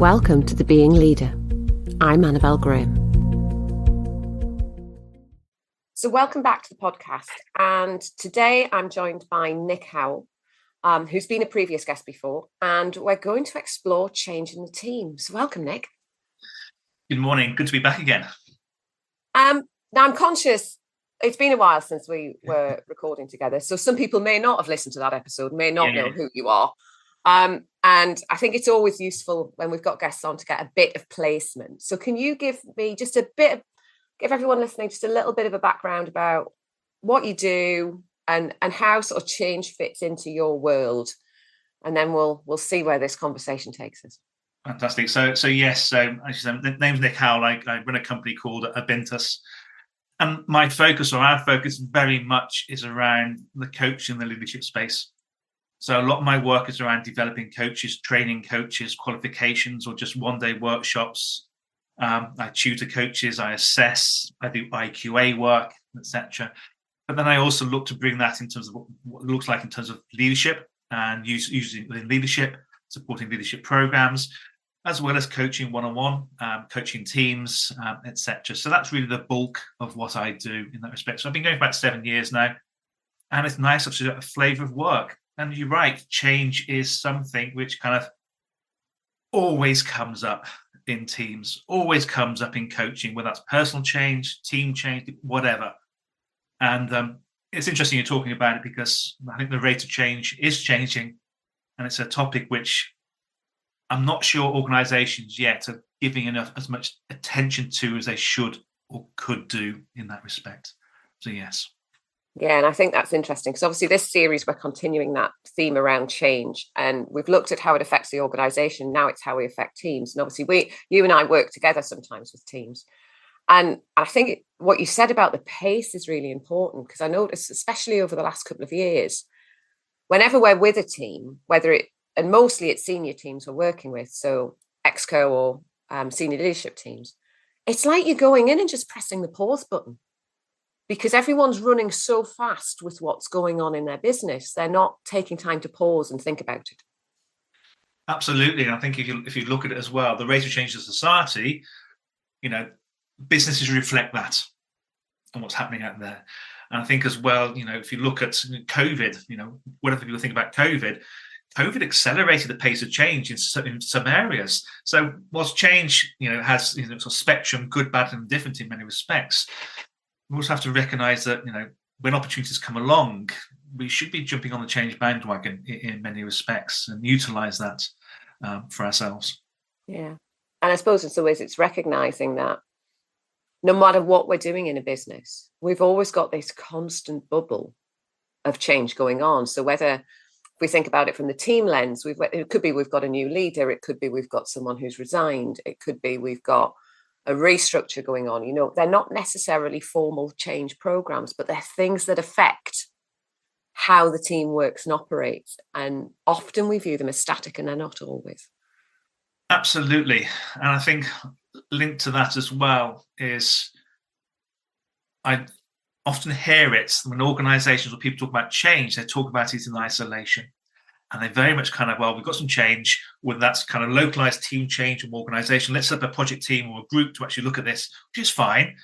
Welcome to The Being Leader. I'm Annabelle Graham. So welcome back to the podcast. And today I'm joined by Nick Howell, who's been a previous guest before, and we're going to explore change in the team. So welcome, Nick. Good morning. Good to be back again. Now I'm conscious it's been a while since we were recording together, so some people may not have listened to that episode, may not know who you are. And I think it's always useful when we've got guests on to get a bit of placement. So can you give me just give everyone listening just a little bit of a background about what you do and how sort of change fits into your world, and then we'll see where this conversation takes us. Fantastic. So as you said, the name's Nick Howell. I run a company called Ep6, and my focus, or our focus, very much is around the coaching, the leadership space. So a lot of my work is around developing coaches, training coaches, qualifications, or just one-day workshops. I tutor coaches, I assess, I do IQA work, etc. But then I also look to bring that in terms of what it looks like in terms of leadership, and using within leadership, supporting leadership programs, as well as coaching one-on-one, coaching teams, etc. So that's really the bulk of what I do in that respect. So I've been going for about 7 years now, and it's nice to get a flavour of work. And you're right, change is something which kind of always comes up in teams, always comes up in coaching, whether that's personal change, team change, whatever. And it's interesting you're talking about it, because I think the rate of change is changing, and it's a topic which I'm not sure organisations yet are giving as much attention to as they should or could do in that respect. So yes. Yeah, and I think that's interesting, because obviously this series, we're continuing that theme around change, and we've looked at how it affects the organisation. Now it's how we affect teams. And obviously you and I work together sometimes with teams. And I think what you said about the pace is really important, because I noticed, especially over the last couple of years, whenever we're with a team, and mostly it's senior teams we're working with, so exco or senior leadership teams, it's like you're going in and just pressing the pause button, because everyone's running so fast with what's going on in their business. They're not taking time to pause and think about it. Absolutely. And I think if you look at it as well, the rate of change of society, businesses reflect that and what's happening out there. And I think as well, if you look at COVID, whatever people think about COVID accelerated the pace of change in some areas. So whilst change, has sort of spectrum, good, bad, and different in many respects, we also have to recognise that, when opportunities come along, we should be jumping on the change bandwagon in many respects and utilise that for ourselves. Yeah. And I suppose in some ways it's recognising that no matter what we're doing in a business, we've always got this constant bubble of change going on. So whether if we think about it from the team lens, it could be we've got a new leader, it could be we've got someone who's resigned, it could be we've got a restructure going on. They're not necessarily formal change programs, but they're things that affect how the team works and operates. And often we view them as static, and they're not always. Absolutely. And I think linked to that as well is I often hear it when organisations or people talk about change, they talk about it in isolation. And they very much we've got some change, whether that's kind of localized team change from organisation. Let's set up a project team or a group to actually look at this, which is fine.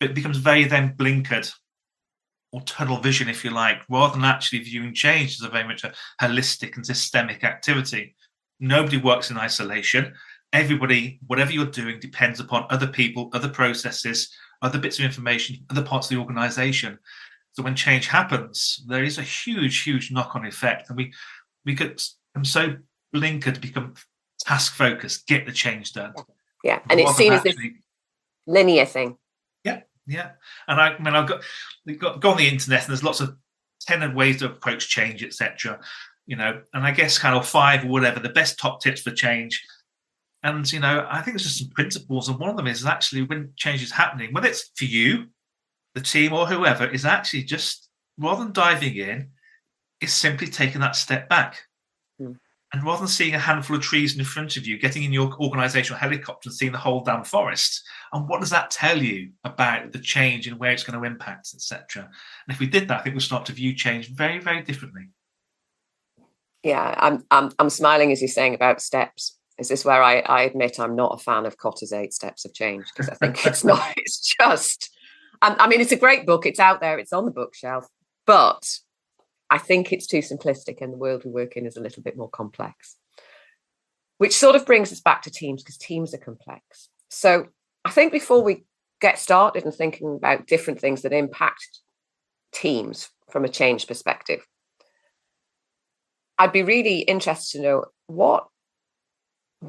But it becomes very then blinkered or tunnel vision, if you like, rather than actually viewing change as a very much a holistic and systemic activity. Nobody works in isolation. Everybody, whatever you're doing, depends upon other people, other processes, other bits of information, other parts of the organisation. So when change happens, there is a huge, huge knock-on effect. And we become so blinkered to become task focused, get the change done. Yeah, and it's seen as this linear thing. Yeah. And I've got go on the internet, and there's lots of 10 ways to approach change, etc. And I guess 5 or whatever the best top tips for change. And I think there's just some principles, and one of them is actually when change is happening, whether it's for you, the team, or whoever, is actually just rather than diving in, is simply taking that step back. And rather than seeing a handful of trees in front of you, getting in your organisational helicopter and seeing the whole damn forest. And what does that tell you about the change and where it's going to impact, etc.? And if we did that, I think we'll start to view change very, very differently. Yeah, I'm smiling as you're saying about steps. Is this where I admit I'm not a fan of Cotter's 8 Steps of Change, because I think it's not, it's just, I mean, it's a great book. It's out there. It's on the bookshelf. But I think it's too simplistic, and the world we work in is a little bit more complex, which sort of brings us back to teams, because teams are complex. So I think before we get started and thinking about different things that impact teams from a change perspective, I'd be really interested to know what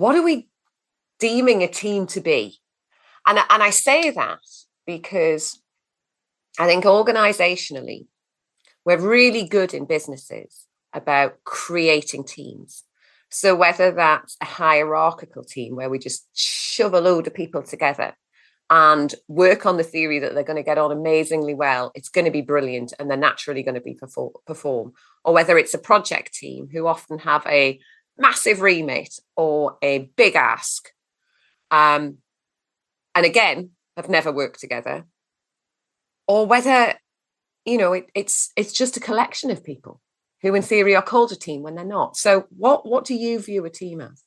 are we deeming a team to be? And I say that because I think organizationally, we're really good in businesses about creating teams. So whether that's a hierarchical team where we just shove a load of people together and work on the theory that they're going to get on amazingly well, it's going to be brilliant, and they're naturally going to be perform. Or whether it's a project team who often have a massive remit or a big ask, and again have never worked together, or whether it's just a collection of people who in theory are called a team when they're not. So what do you view a team as?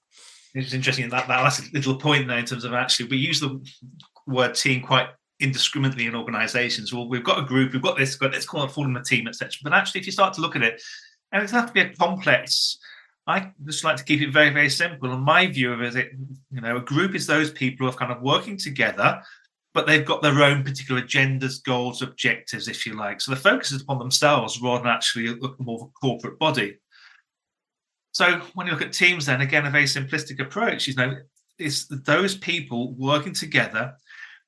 It's interesting that that's a little point there in terms of, actually we use the word team quite indiscriminately in organizations. Well, we've got a group, we've got this, let's call it forming a team, etc. But actually, if you start to look at it, and it doesn't have to be a complex. I just like to keep it very, very simple. And my view of it, a group is those people who are kind of working together, but they've got their own particular agendas, goals, objectives, if you like. So the focus is upon themselves rather than actually more of a corporate body. So when you look at teams, then again, a very simplistic approach, it's those people working together.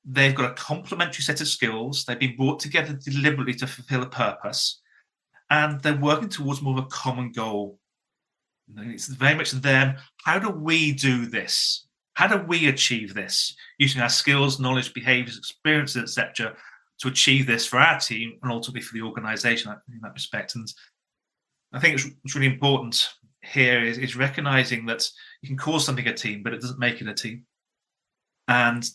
They've got a complementary set of skills. They've been brought together deliberately to fulfill a purpose, and they're working towards more of a common goal. It's very much them. How do we do this? How do we achieve this using our skills, knowledge, behaviors, experiences, etc., to achieve this for our team and ultimately for the organization in that respect? And I think it's really important here is recognizing that you can call something a team, but it doesn't make it a team. And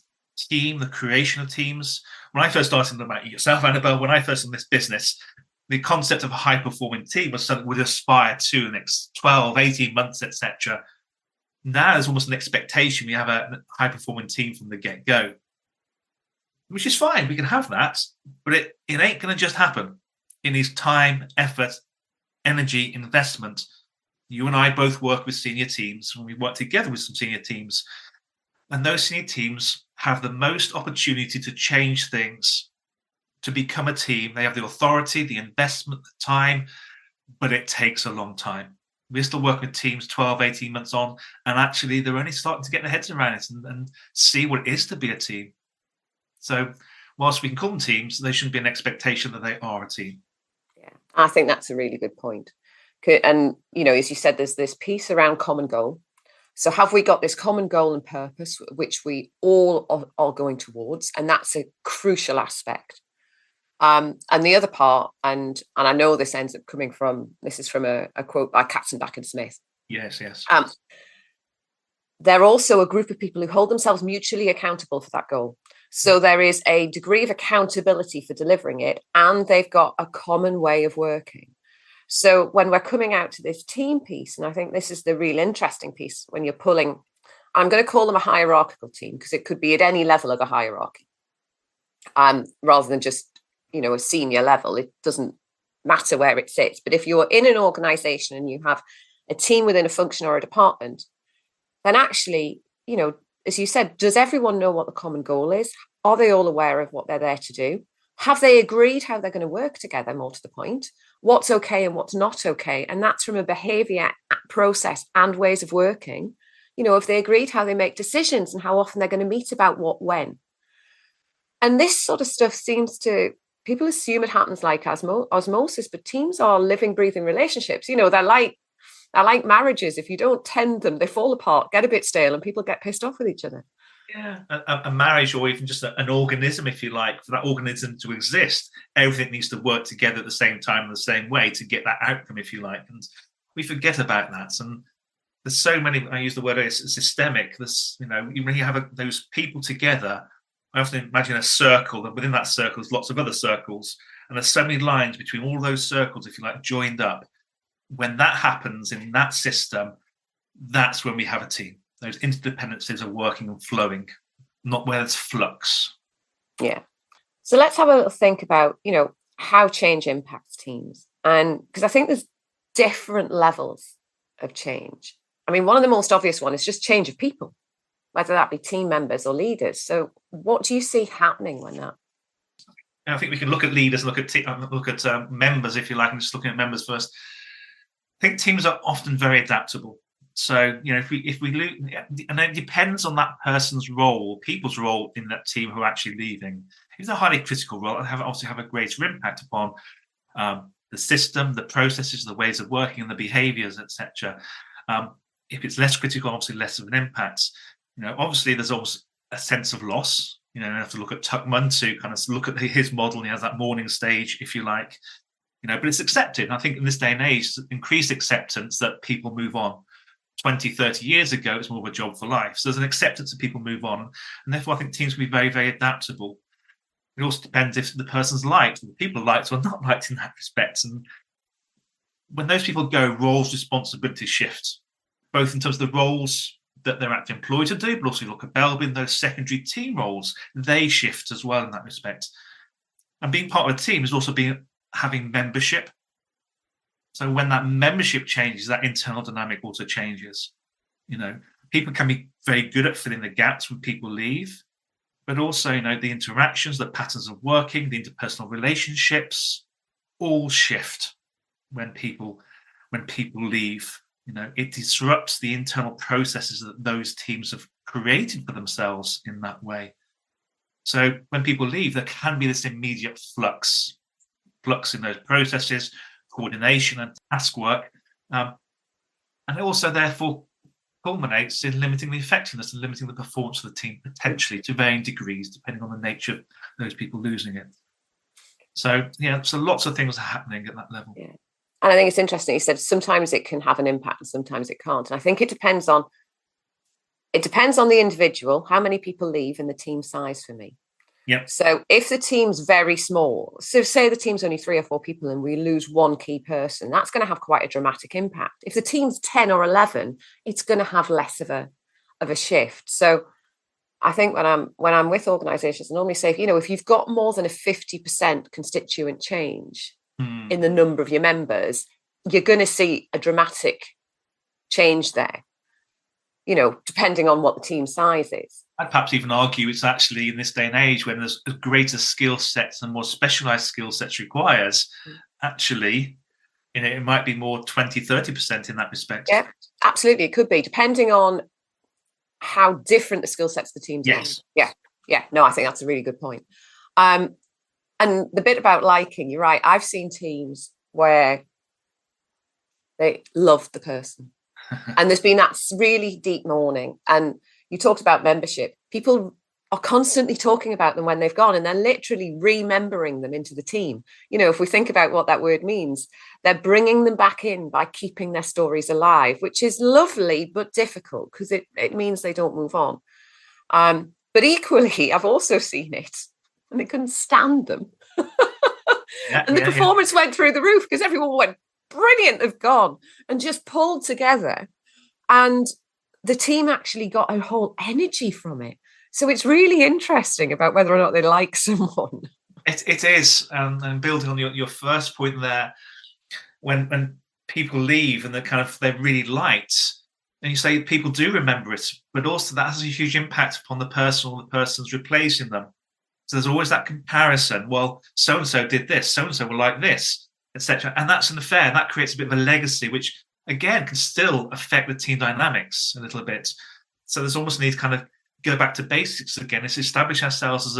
the creation of teams. When I first started, about yourself, Annabelle, when I first in this business, the concept of a high-performing team was something we'd aspire to the next 12, 18 months, etc. Now there's almost an expectation we have a high-performing team from the get-go, which is fine. We can have that, but it ain't going to just happen. It needs time, effort, energy, investment. You and I both work with senior teams, and we work together with some senior teams. And those senior teams have the most opportunity to change things, to become a team. They have the authority, the investment, the time, but it takes a long time. We're still working with teams 12, 18 months on, and actually they're only starting to get their heads around it and see what it is to be a team. So whilst we can call them teams, there shouldn't be an expectation that they are a team. Yeah, I think that's a really good point. And, as you said, there's this piece around common goal. So have we got this common goal and purpose, which we all are going towards? And that's a crucial aspect. And the other part, and I know this ends up coming from, this is from a quote by Katzenbach and Smith. Yes. They're also a group of people who hold themselves mutually accountable for that goal. So there is a degree of accountability for delivering it, and they've got a common way of working. So when we're coming out to this team piece, and I think this is the real interesting piece when you're pulling, I'm going to call them a hierarchical team because it could be at any level of the hierarchy, rather than just, a senior level. It doesn't matter where it sits. But if you're in an organization and you have a team within a function or a department, then actually, as you said, does everyone know what the common goal is? Are they all aware of what they're there to do? Have they agreed how they're going to work together, more to the point? What's okay and what's not okay? And that's from a behavior process and ways of working. If they agreed how they make decisions and how often they're going to meet about what, when. And this sort of stuff people assume it happens like osmosis, but teams are living, breathing relationships. They're like marriages. If you don't tend them, they fall apart, get a bit stale, and people get pissed off with each other. Yeah, a marriage, or even just an organism, if you like, for that organism to exist, everything needs to work together at the same time in the same way to get that outcome, if you like. And we forget about that. And there's so many, I use the word systemic. When you have those people together, I often imagine a circle, and within that circle there's lots of other circles, and there's so many lines between all those circles, if you like, joined up. When that happens in that system, that's when we have a team. those interdependencies are working and flowing, not where there's flux. Yeah. So let's have a little think about, how change impacts teams. And because I think there's different levels of change. I mean, one of the most obvious one is just change of people, whether that be team members or leaders. So what do you see happening when that? I think we can look at leaders, look at members, if you like, and just looking at members first. I think teams are often very adaptable. So, if we lose, and it depends on that person's role, people's role in that team who are actually leaving. If it's a highly critical role, and obviously have a greater impact upon the system, the processes, the ways of working, and the behaviours, etc. If it's less critical, obviously less of an impact. Obviously there's always a sense of loss. You have to look at Tuckman to kind of look at his model. And he has that mourning stage, if you like. But it's accepted. And I think in this day and age, increased acceptance that people move on. 20, 30 years ago, it's more of a job for life. So there's an acceptance that people move on. And therefore, I think teams can be very, very adaptable. It also depends if the person's liked, the people are liked or not liked in that respect. And when those people go, roles, responsibilities shift, both in terms of the roles that they're actually employed to do, but also you look at Belbin, those secondary team roles, they shift as well in that respect. And being part of a team is also having membership. So when that membership changes, that internal dynamic also changes. People can be very good at filling the gaps when people leave, but also, the interactions, the patterns of working, the interpersonal relationships all shift when people leave. It disrupts the internal processes that those teams have created for themselves in that way. So when people leave, there can be this immediate flux in those processes, coordination and task work, and it also therefore culminates in limiting the effectiveness and limiting the performance of the team potentially to varying degrees, depending on the nature of those people losing it. So lots of things are happening at that level. Yeah. And I think it's interesting. You said sometimes it can have an impact and sometimes it can't. And I think it depends on the individual, how many people leave, and the team size for me. Yeah. So if the team's very small, so say the team's only 3 or 4 people and we lose one key person, that's going to have quite a dramatic impact. If the team's 10 or 11, it's going to have less of a shift. So I think when I'm with organizations, I normally say, if you've got more than a 50% constituent change in the number of your members, you're going to see a dramatic change there, depending on what the team size is. I'd perhaps even argue it's actually in this day and age when there's greater skill sets and more specialized skill sets requires, actually, it might be more 20, 30% in that respect. Yeah, absolutely. It could be, depending on how different the skill sets of the teams are. Yeah. No, I think that's a really good point. And the bit about liking, you're right. I've seen teams where they love the person. And there's been that really deep mourning. And you talked about membership. People are constantly talking about them when they've gone, and they're literally remembering them into the team. If we think about what that word means, they're bringing them back in by keeping their stories alive, which is lovely, but difficult because it means they don't move on. But equally, I've also seen it, and they couldn't stand them. And the performance went through the roof because everyone went, brilliant, have gone, and just pulled together. And the team actually got a whole energy from it. So it's really interesting about whether or not they like someone. It is. And building on your first point there, when people leave and they're really liked, and you say people do remember it, but also that has a huge impact upon the person or the person's replacing them. So there's always that comparison. Well, so-and-so did this, so-and-so will like this, etc. And that's unfair. And that creates a bit of a legacy, which again can still affect the team dynamics a little bit. So there's almost a need to kind of go back to basics again. It's establish ourselves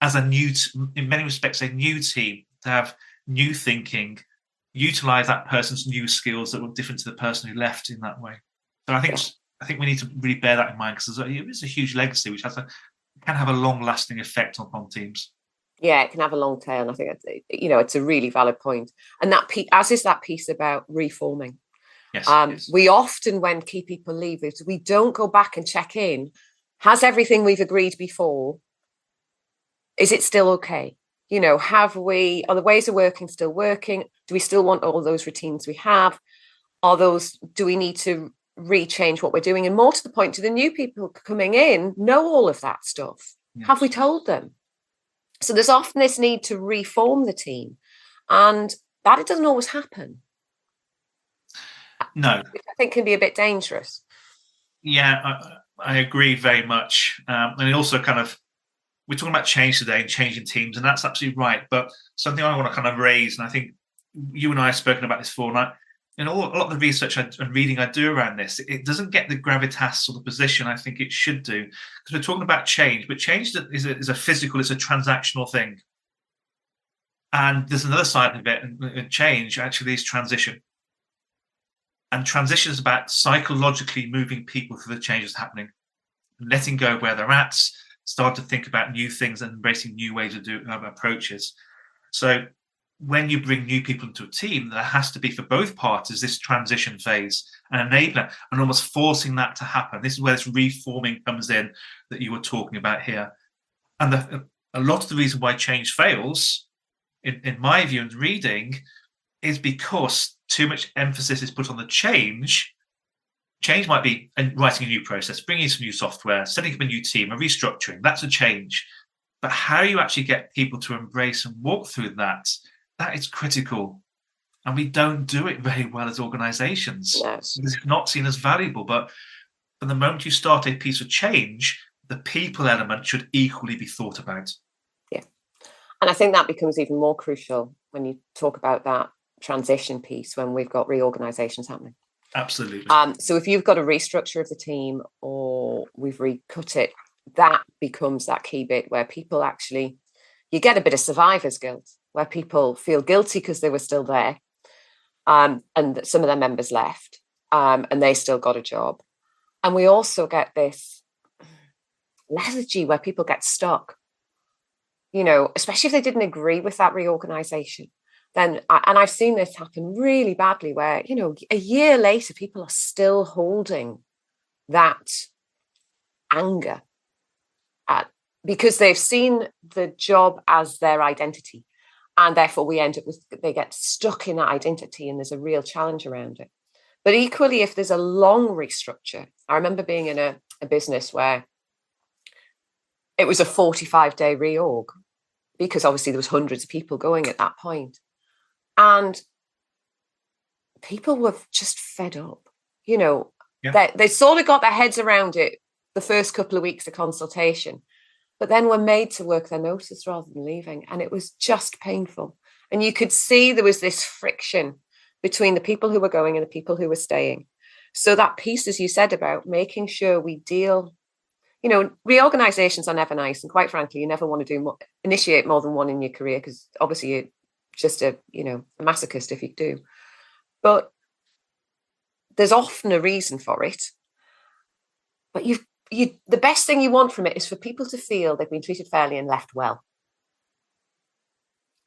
as a new, in many respects, a new team, to have new thinking, utilize that person's new skills that were different to the person who left in that way. So I think we need to really bear that in mind, because it's a huge legacy which can have a long-lasting effect on teams. Yeah, it can have a long tail, and I think it's a really valid point. And that as is that piece about reforming. Yes, we often, when key people leave, we don't go back and check in. Has everything we've agreed before? Is it still okay? Are the ways of working still working? Do we still want all those routines we have? Do we need to rechange what we're doing? And more to the point, do the new people coming in know all of that stuff? Yes. Have we told them? So there's often this need to reform the team, and that it doesn't always happen. No. Which I think can be a bit dangerous. Yeah, I agree very much. And it also kind of, we're talking about change today and changing teams, and that's absolutely right. But something I want to kind of raise, and I think you and I have spoken about this before, and a lot of the research and reading I do around this, it doesn't get the gravitas or the position I think it should do, because we're talking about change, but change is a physical, it's a transactional thing. And there's another side of it, and change actually is transition. And transition is about psychologically moving people through the changes happening, letting go where they're at, start to think about new things and embracing new ways of doing approaches. So when you bring new people into a team, there has to be, for both parties, this transition phase and enabler and almost forcing that to happen. This is where this reforming comes in that you were talking about here. And a lot of the reason why change fails, in my view and reading, is because too much emphasis is put on the change. Change might be writing a new process, bringing in some new software, setting up a new team, a restructuring. That's a change. But how you actually get people to embrace and walk through that is critical. And we don't do it very well as organizations. Yes. It's not seen as valuable. But from the moment you start a piece of change, the people element should equally be thought about. Yeah. And I think that becomes even more crucial when you talk about that transition piece, when we've got reorganizations happening. Absolutely. So if you've got a restructure of the team, or we've recut it, that becomes that key bit where people actually, you get a bit of survivor's guilt, where people feel guilty because they were still there, and that some of their members left, and they still got a job. And we also get this lethargy where people get stuck, especially if they didn't agree with that reorganization. And I've seen this happen really badly where, a year later, people are still holding that anger because they've seen the job as their identity. And therefore we end up with, they get stuck in that identity, and there's a real challenge around it. But equally, if there's a long restructure, I remember being in a business where it was a 45-day reorg, because obviously there was hundreds of people going at that point. And people were just fed up, They sort of got their heads around it the first couple of weeks of consultation, but then were made to work their notice rather than leaving. And it was just painful. And you could see there was this friction between the people who were going and the people who were staying. So that piece, as you said, about making sure we deal, reorganizations are never nice. And quite frankly, you never want to initiate more than one in your career, because obviously you're just a masochist if you do. But there's often a reason for it. But the best thing you want from it is for people to feel they've been treated fairly and left well.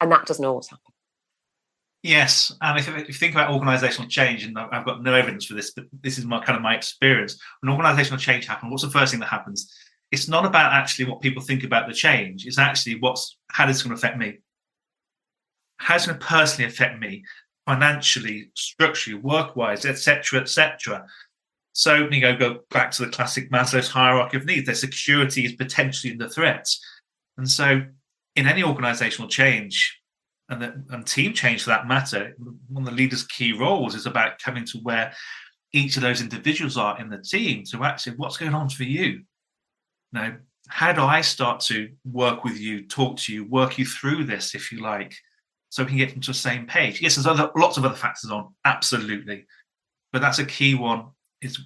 And that doesn't always happen. Yes, and if you think about organisational change, and I've got no evidence for this, but this is my experience. When organisational change happens, what's the first thing that happens? It's not about actually what people think about the change. It's actually how this is going to affect me. How it's going to personally affect me, financially, structurally, work-wise, etc., etc. So you go back to the classic Maslow's hierarchy of needs. Their security is potentially under threat, and so in any organisational change, and team change for that matter, one of the leaders' key roles is about coming to where each of those individuals are in the team to actually, what's going on for you? How do I start to work with you, talk to you, work you through this, if you like, so we can get into the same page? Yes, there's lots of other factors on, absolutely. But that's a key one, is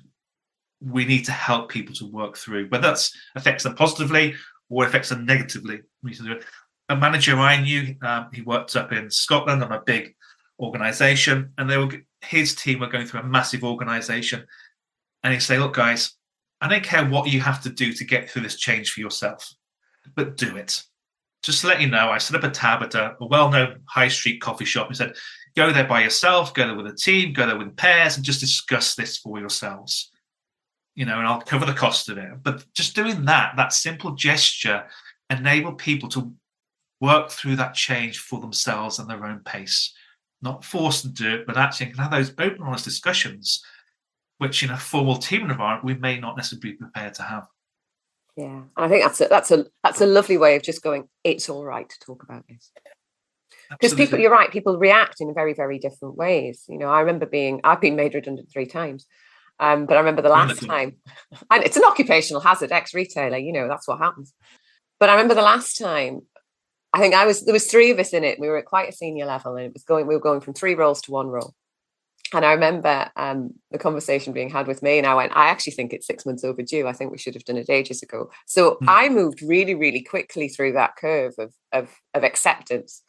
we need to help people to work through, whether that affects them positively or affects them negatively. We need to do it. A manager I knew, he worked up in Scotland on a big organisation, and his team were going through a massive organisation. And he'd say, look, guys, I don't care what you have to do to get through this change for yourself, but do it. Just to let you know, I set up a tab at a well-known high street coffee shop and said, go there by yourself, go there with a team, go there with pairs, and just discuss this for yourselves. And I'll cover the cost of it. But just doing that simple gesture enabled people to work through that change for themselves and their own pace, not forced to do it, but actually can have those open, honest discussions. which in a formal team environment we may not necessarily be prepared to have. Yeah, and I think that's a lovely way of just going, it's all right to talk about this. Because people, you're right, people react in very, very different ways. I remember I've been made redundant 3 times. But I remember the last time, and it's an occupational hazard, ex-retailer, that's what happens. But I remember the last time, I think there was 3 of us in it. We were at quite a senior level, and we were going from 3 roles to 1 role. And I remember the conversation being had with me, and I went, I actually think it's 6 months overdue. I think we should have done it ages ago. So I moved really, really quickly through that curve of acceptance.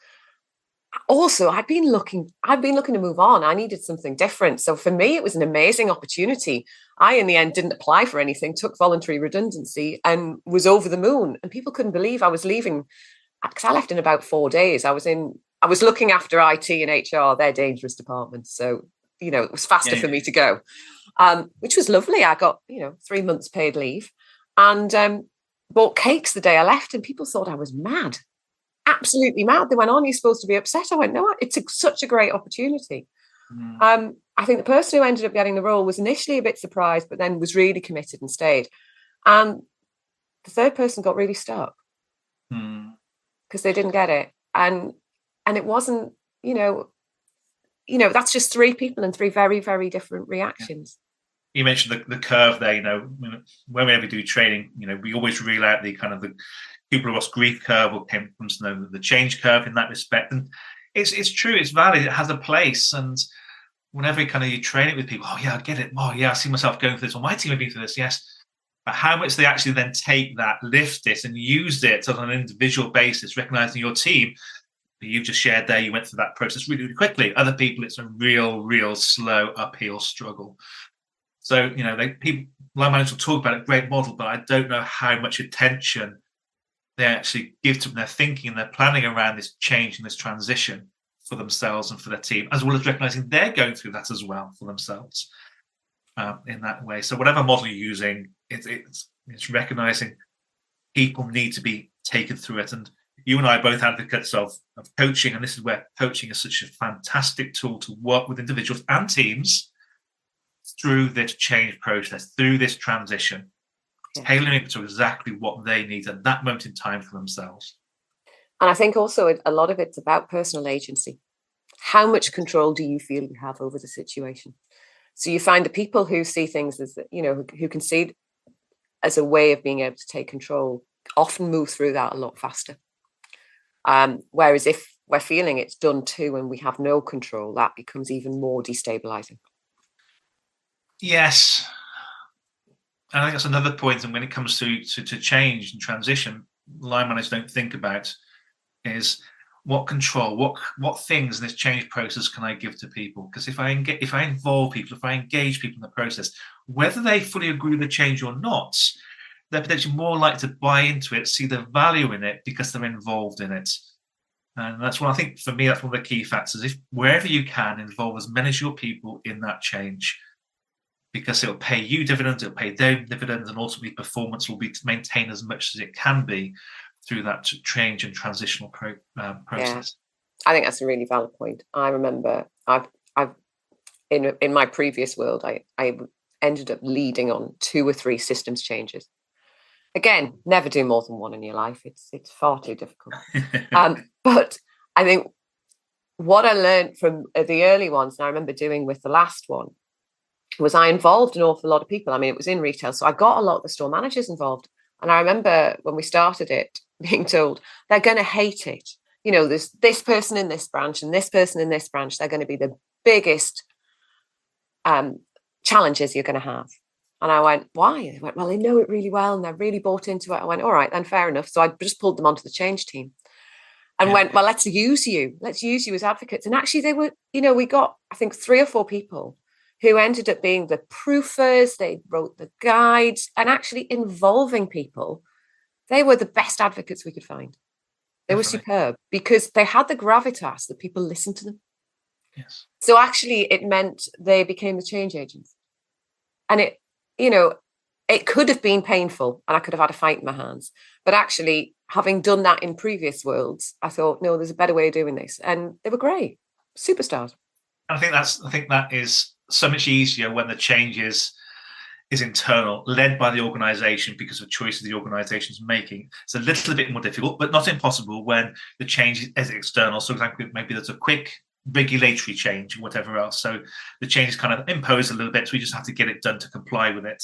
Also, I'd been looking to move on. I needed something different. So for me, it was an amazing opportunity. I, in the end, didn't apply for anything, took voluntary redundancy, and was over the moon. And people couldn't believe I was leaving, because I left in about 4 days. I was looking after IT and HR, they're dangerous departments. So, it was faster for me to go, which was lovely. I got, 3 months paid leave, and bought cakes the day I left, and people thought I was mad. Absolutely mad. They went, "On, you're supposed to be upset." I went, "No, it's such a great opportunity." I think the person who ended up getting the role was initially a bit surprised, but then was really committed and stayed. And the third person got really stuck because they didn't get it, and it wasn't, that's just 3 people and 3 very, very different reactions. You mentioned the curve there. Whenever we do training, we always reel out the kind of the people who lost grief curve, or comes to know the change curve in that respect. And it's true, it's valid, it has a place. And whenever you train it with people, oh yeah, I get it. Oh yeah, I see myself going through this. Well, my team have been through this, yes. But how much they actually then take that, lift it, and use it on an individual basis, recognizing your team, you've just shared there, you went through that process really, really quickly. Other people, it's a real, real slow uphill struggle. So, people, line managers will talk about a great model, but I don't know how much attention they actually give to their thinking and their planning around this change and this transition for themselves and for their team, as well as recognizing they're going through that as well for themselves in that way. So whatever model you're using, it's recognizing people need to be taken through it. And you and I are both advocates of coaching, and this is where coaching is such a fantastic tool to work with individuals and teams through this change process, through this transition, tailoring it to exactly what they need at that moment in time for themselves. And I think also a lot of it's about personal agency. How much control do you feel you have over the situation? So you find the people who see things as, who can see it as a way of being able to take control, often move through that a lot faster. Whereas if we're feeling it's done too and we have no control, that becomes even more destabilizing. Yes. And I think that's another point. And when it comes to change and transition, line managers don't think about is what control, what things in this change process can I give to people? Because if I involve people, if I engage people in the process, whether they fully agree with the change or not, they're potentially more likely to buy into it, see the value in it because they're involved in it. And that's what I think, for me, that's one of the key factors. If wherever you can, involve as many of your people in that change, because it'll pay you dividends, it'll pay them dividends, and ultimately performance will be maintained as much as it can be through that change and transitional process. Yeah, I think that's a really valid point. I remember I've in my previous world, I ended up leading on 2 or 3 systems changes. Again, never do more than 1 in your life. It's far too difficult. But I think what I learned from the early ones, and I remember doing with the last one, was I involved an awful lot of people. I mean, it was in retail, so I got a lot of the store managers involved. And I remember when we started it, being told they're going to hate it. There's this person in this branch and this person in this branch. They're going to be the biggest challenges you're going to have. And I went, why? They went, well, they know it really well and they're really bought into it. I went, all right, then fair enough. So I just pulled them onto the change team and went, well, let's use you as advocates. And actually they were, we got, I think, 3 or 4 people who ended up being the proofers. They wrote the guides, and actually involving people. They were the best advocates we could find. They were superb because they had the gravitas that people listened to them. Yes. So actually it meant they became the change agents. And it could have been painful and I could have had a fight in my hands. But actually, having done that in previous worlds, I thought, no, there's a better way of doing this. And they were great. Superstars. I think that is so much easier when the change is internal, led by the organization because of choices the organization is making. It's a little bit more difficult, but not impossible when the change is external. So, for example, maybe there's a quick regulatory change or whatever else. So the change is kind of imposed a little bit, so we just have to get it done to comply with it.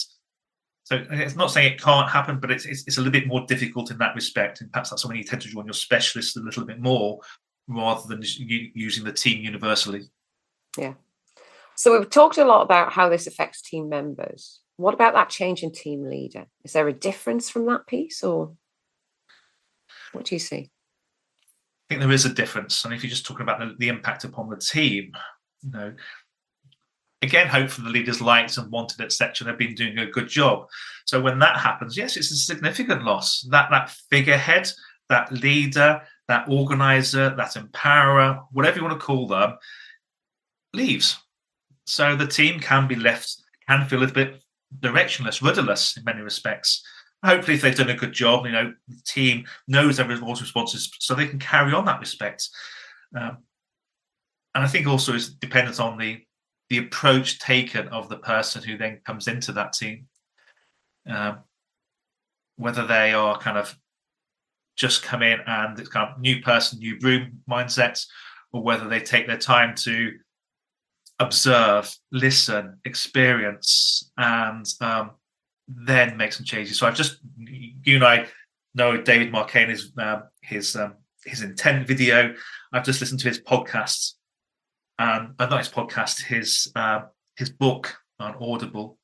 So it's not saying it can't happen, but it's a little bit more difficult in that respect. And perhaps that's when you tend to join your specialists a little bit more rather than using the team universally. Yeah. So we've talked a lot about how this affects team members. What about that change in team leader? Is there a difference from that piece, or what do you see? I think there is a difference. And if you're just talking about the impact upon the team, again, hopefully the leaders liked and wanted, etc. They've been doing a good job. So when that happens, yes, it's a significant loss. That figurehead, that leader, that organizer, that empowerer, whatever you want to call them, leaves. So the team can be left, can feel a bit directionless, rudderless in many respects. Hopefully, if they've done a good job, the team knows their responses, so they can carry on that respect. And I think also it's dependent on the approach taken of the person who then comes into that team. Whether they are kind of just come in and it's kind of new person, new broom mindsets, or whether they take their time to observe, listen, experience, and then make some changes. So you and I know David Marcane's his intent video. I've just listened to his podcast, and not his podcast, his book on Audible,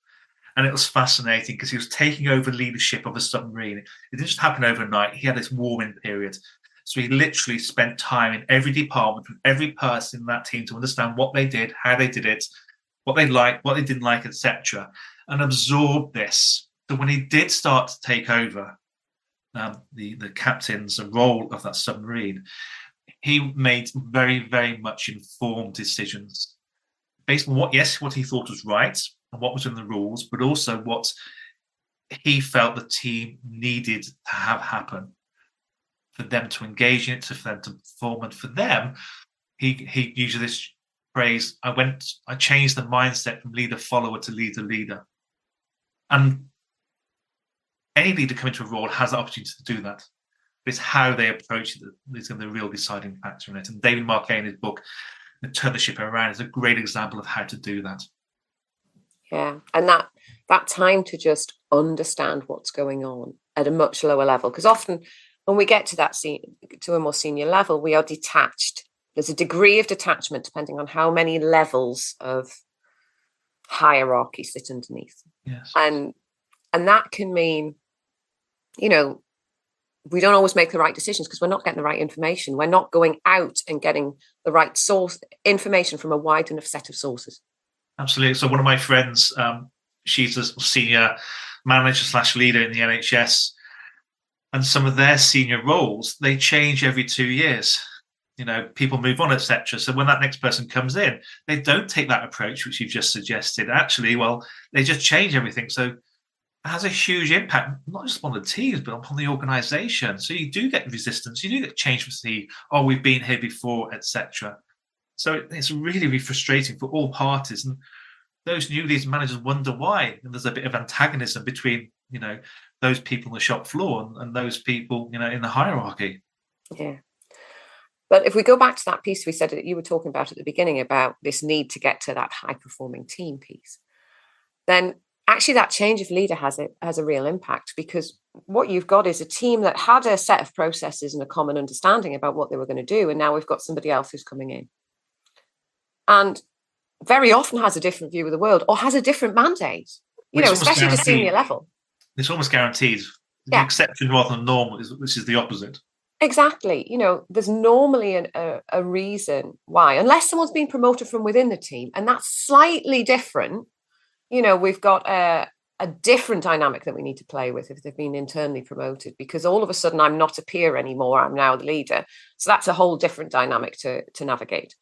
and it was fascinating because he was taking over leadership of a submarine. It didn't just happen overnight. He had this warming period. So he literally spent time in every department with every person in that team to understand what they did, how they did it, what they liked, what they didn't like, etc., and absorb this. So when he did start to take over the captain's role of that submarine, he made very, very much informed decisions based on what he thought was right and what was in the rules, but also what he felt the team needed to have happen for them to engage in it, for them to perform, and for them, he uses this phrase, I changed the mindset from leader follower to leader leader. And any leader coming to a role has the opportunity to do that. But it's how they approach it that's the real deciding factor in it. And David Marcaine, in his book, Turn the Ship Around, is a great example of how to do that. Yeah, and that time to just understand what's going on at a much lower level, because often when we get to a more senior level, we are detached. There's a degree of detachment depending on how many levels of hierarchy sit underneath. Yes. And that can mean, we don't always make the right decisions because we're not getting the right information. We're not going out and getting the right source information from a wide enough set of sources. Absolutely. So one of my friends, she's a senior manager / leader in the NHS, and some of their senior roles, they change every 2 years. People move on, etc. So when that next person comes in, they don't take that approach, which you've just suggested. Actually, they just change everything. So it has a huge impact, not just on the teams, but upon the organisation. So you do get resistance. You do get change from we've been here before, etc. So it's really, really frustrating for all parties. And those new leaders managers wonder why. And there's a bit of antagonism between, those people on the shop floor and those people, in the hierarchy. Yeah. But if we go back to that piece we said that you were talking about at the beginning about this need to get to that high-performing team piece, then actually that change of leader has a real impact, because what you've got is a team that had a set of processes and a common understanding about what they were going to do, and now we've got somebody else who's coming in and very often has a different view of the world or has a different mandate, especially at a senior level. It's almost guaranteed. Yeah. The exception rather than normal, which is the opposite. Exactly. There's normally a reason why, unless someone's been promoted from within the team, and that's slightly different. We've got a different dynamic that we need to play with if they've been internally promoted, because all of a sudden I'm not a peer anymore. I'm now the leader. So that's a whole different dynamic to navigate.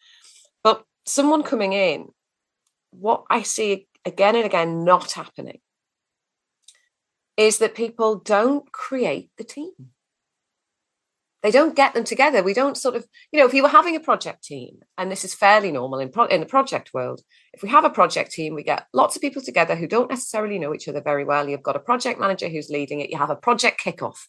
But someone coming in, what I see again and again not happening is that people don't create the team. They don't get them together. We don't sort of, if you were having a project team, and this is fairly normal in the project world, if we have a project team, we get lots of people together who don't necessarily know each other very well. You've got a project manager who's leading it. You have a project kickoff.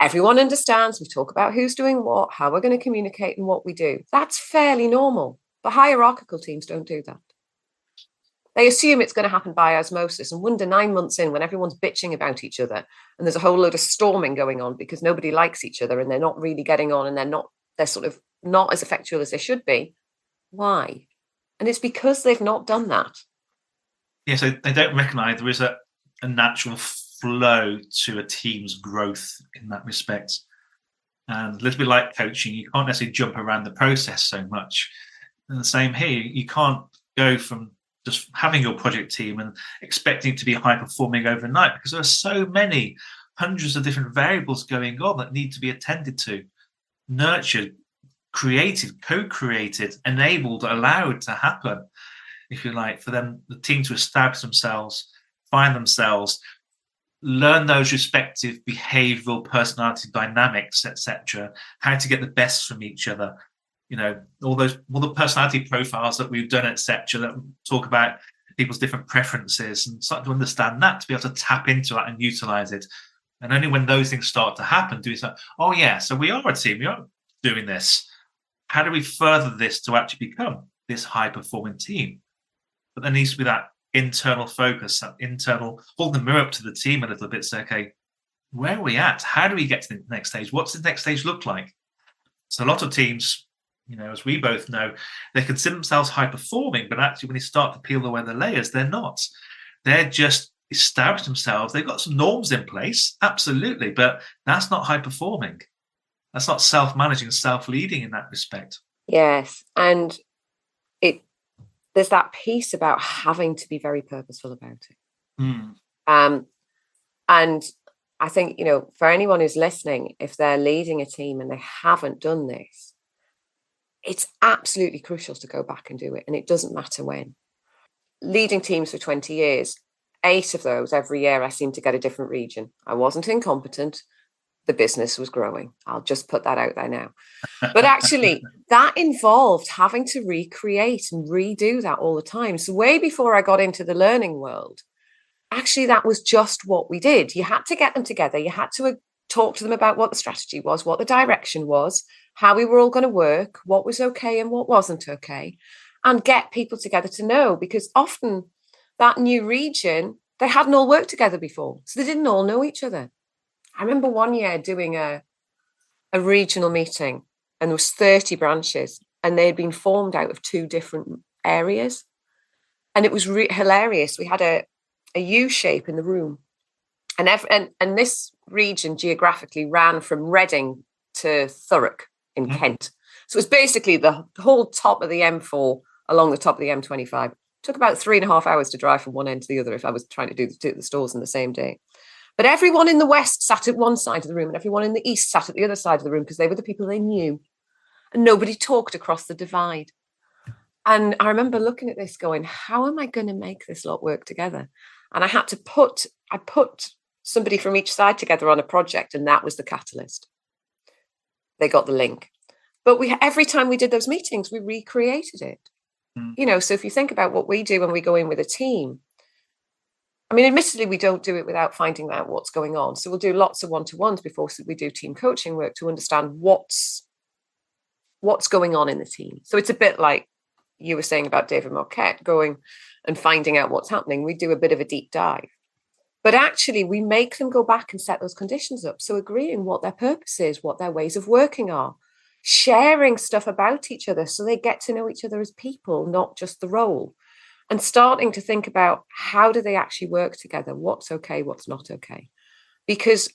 Everyone understands. We talk about who's doing what, how we're going to communicate, and what we do. That's fairly normal. But hierarchical teams don't do that. They assume it's going to happen by osmosis and wonder 9 months in, when everyone's bitching about each other and there's a whole load of storming going on because nobody likes each other and they're not really getting on and they're sort of not as effectual as they should be. Why? And it's because they've not done that. Yeah, so they don't recognise there is a natural flow to a team's growth in that respect. And a little bit like coaching, you can't necessarily jump around the process so much. And the same here, you can't go from just having your project team and expecting it to be high performing overnight, because there are so many hundreds of different variables going on that need to be attended to, nurtured, created, co-created, enabled, allowed to happen, if you like, for them, the team to establish themselves, find themselves, learn those respective behavioral personality dynamics, etc., how to get the best from each other. All the personality profiles that we've done, etc., that talk about people's different preferences, and start to understand that, to be able to tap into that and utilize it. And only when those things start to happen do we say, oh yeah, so we are a team, we are doing this. How do we further this to actually become this high performing team? But there needs to be that internal focus, that internal, hold the mirror up to the team a little bit, say, okay, where are we at? How do we get to the next stage? What's the next stage look like? So a lot of teams, as we both know, they consider themselves high performing, but actually when you start to peel away the layers, they're not. They're just established themselves. They've got some norms in place, absolutely, but that's not high performing. That's not self-managing, self-leading in that respect. Yes, and there's that piece about having to be very purposeful about it. And I think, for anyone who's listening, if they're leading a team and they haven't done this, it's absolutely crucial to go back and do it. And it doesn't matter when. Leading teams for 20 years, 8 of those every year, I seemed to get a different region. I wasn't incompetent. The business was growing. I'll just put that out there now. But actually, that involved having to recreate and redo that all the time. So way before I got into the learning world, actually, that was just what we did. You had to get them together. You had to talk to them about what the strategy was, what the direction was, how we were all going to work, what was okay and what wasn't okay, and get people together to know, because often that new region, they hadn't all worked together before. So they didn't all know each other. I remember one year doing a regional meeting, and there was 30 branches, and they had been formed out of 2 different areas. And it was hilarious. We had a U shape in the room. And this region geographically ran from Reading to Thurrock in Kent. So it was basically the whole top of the M4 along the top of the M25. It took about 3.5 hours to drive from one end to the other if I was trying to do the stores in the same day. But everyone in the west sat at one side of the room and everyone in the east sat at the other side of the room, because they were the people they knew. And nobody talked across the divide. And I remember looking at this going, how am I going to make this lot work together? And I put somebody from each side together on a project, and that was the catalyst. They got the link. But every time we did those meetings, we recreated it. So if you think about what we do when we go in with a team, I mean, admittedly, we don't do it without finding out what's going on. So we'll do lots of one-to-ones before we do team coaching work to understand what's going on in the team. So it's a bit like you were saying about David Marquette going and finding out what's happening. We do a bit of a deep dive. But actually, we make them go back and set those conditions up. So agreeing what their purpose is, what their ways of working are, sharing stuff about each other so they get to know each other as people, not just the role. And starting to think about how do they actually work together? What's okay, what's not okay? Because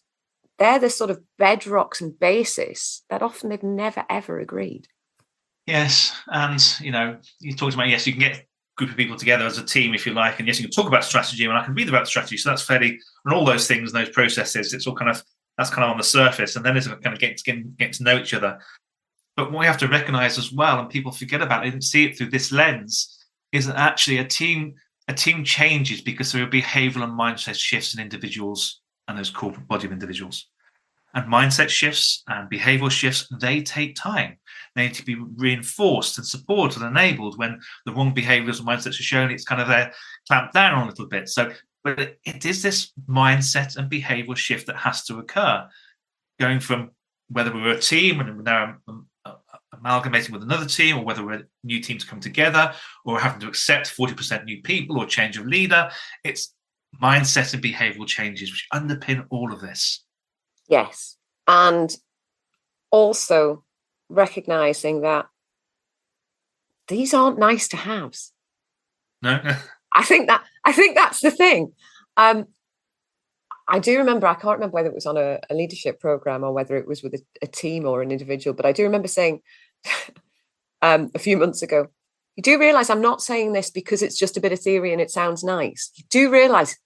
they're the sort of bedrocks and basis that often they've never, ever agreed. Yes. And, you talked about, yes, you can get a group of people together as a team, if you like. And yes, you can talk about strategy, and I can read about strategy. So that's fairly, and all those things, those processes, it's all that's kind of on the surface. And then it's kind of get to know each other. But what we have to recognize as well, and people forget about it and see it through this lens, is that actually a team changes because there are behavioural and mindset shifts in individuals and those corporate body of individuals. And mindset shifts and behavioral shifts, they take time. They need to be reinforced and supported and enabled. When the wrong behaviors and mindsets are shown, it's kind of clamped down on a little bit. So, but it is this mindset and behavioral shift that has to occur, going from whether we're a team and we're now amalgamating with another team, or whether we're a new team to come together, or having to accept 40% new people or change of leader. It's mindset and behavioral changes which underpin all of this. Yes. And also recognizing that these aren't nice to haves. No. I think that's the thing. I do remember, I can't remember whether it was on a leadership program or whether it was with a team or an individual, but I do remember saying a few months ago, you do realize I'm not saying this because it's just a bit of theory and it sounds nice. You do realize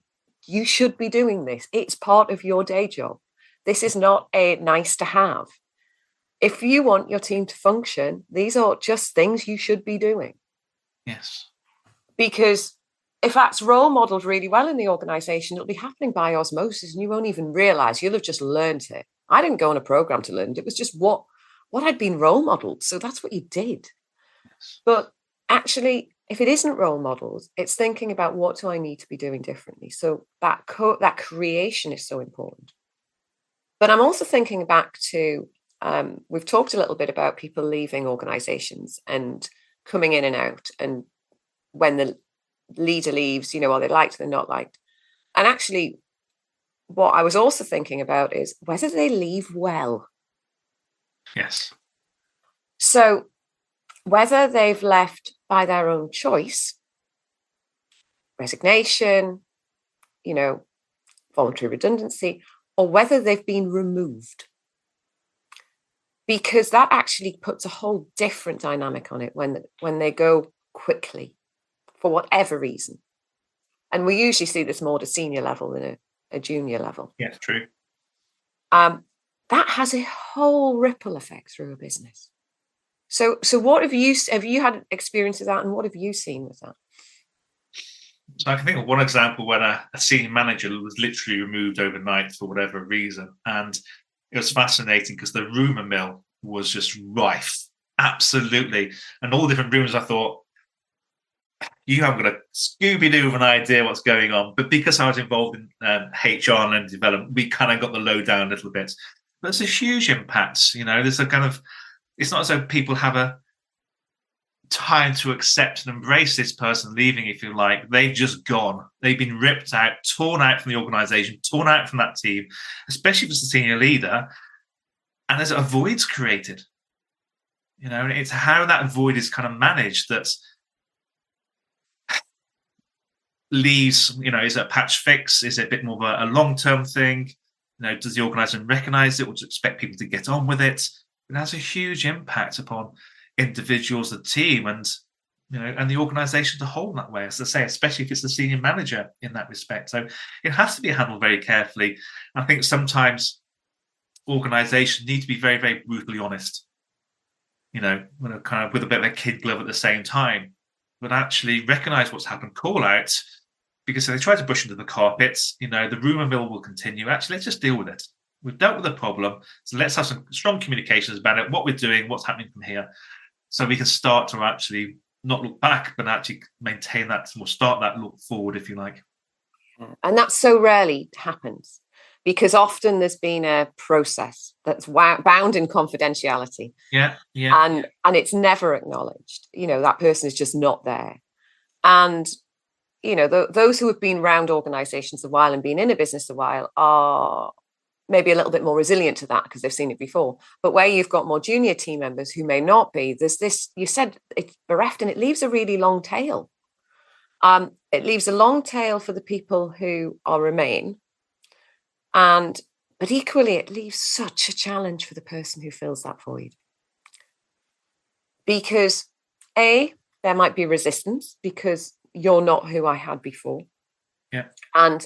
you should be doing this. It's part of your day job. This is not a nice to have. If you want your team to function, these are just things you should be doing. Yes. Because if that's role modeled really well in the organization, it'll be happening by osmosis and you won't even realize. You'll have just learned it. I didn't go on a program to learn it. It was just what had been role modeled. So that's what you did. Yes. But actually, if it isn't role modeled, it's thinking about what do I need to be doing differently. So that creation is so important. But I'm also thinking back to, we've talked a little bit about people leaving organizations and coming in and out. And when the leader leaves, are they liked, they're not liked. And actually, what I was also thinking about is whether they leave well. Yes. So whether they've left by their own choice, resignation, voluntary redundancy, or whether they've been removed. Because that actually puts a whole different dynamic on it when they go quickly for whatever reason. And we usually see this more at a senior level than a junior level. Yes, true. That has a whole ripple effect through a business. So what have you had experience of that, and what have you seen with that? So I can think of one example when a senior manager was literally removed overnight for whatever reason. And it was fascinating because the rumor mill was just rife. Absolutely. And all the different rumors, I thought, you haven't got a Scooby-Doo of an idea what's going on. But because I was involved in HR and development, we kind of got the lowdown a little bit. But it's a huge impact. There's a kind of, it's not as though people have a time to accept and embrace this person leaving, if you like. They've just gone. They've been ripped out, torn out from the organization, torn out from that team, especially if it's the senior leader. And there's a void's created. It's how that void is kind of managed that leaves, is it a patch fix? Is it a bit more of a long-term thing? Does the organization recognize it or just expect people to get on with it? It has a huge impact upon individuals, the team, and the organization as a whole in that way, as I say, especially if it's the senior manager in that respect. So it has to be handled very carefully. I think sometimes organizations need to be very, very brutally honest, kind of with a bit of a kid glove at the same time, but actually recognize what's happened, call out, because if they try to push into the carpets, the rumor mill will continue. Actually, let's just deal with it. We've dealt with the problem, so let's have some strong communications about it, what we're doing, what's happening from here, so we can start to actually not look back, but actually maintain that, or start that look forward, if you like. And that so rarely happens, because often there's been a process that's bound in confidentiality. Yeah. And it's never acknowledged. That person is just not there. And, those who have been around organizations a while and been in a business a while are maybe a little bit more resilient to that because they've seen it before. But where you've got more junior team members who may not be, there's this, you said it's bereft, and it leaves a really long tail. It leaves a long tail for the people who remain. But equally, it leaves such a challenge for the person who fills that void. Because there might be resistance because you're not who I had before. Yeah. And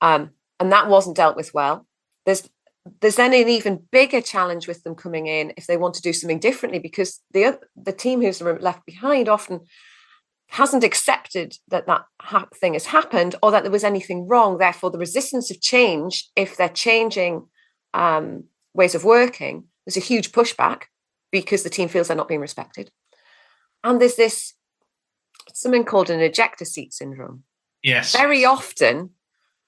that wasn't dealt with well. There's then an even bigger challenge with them coming in if they want to do something differently, because the team who's left behind often hasn't accepted that thing has happened or that there was anything wrong. Therefore, the resistance of change, if they're changing ways of working, there's a huge pushback because the team feels they're not being respected. And there's this something called an ejector seat syndrome. Yes. Very often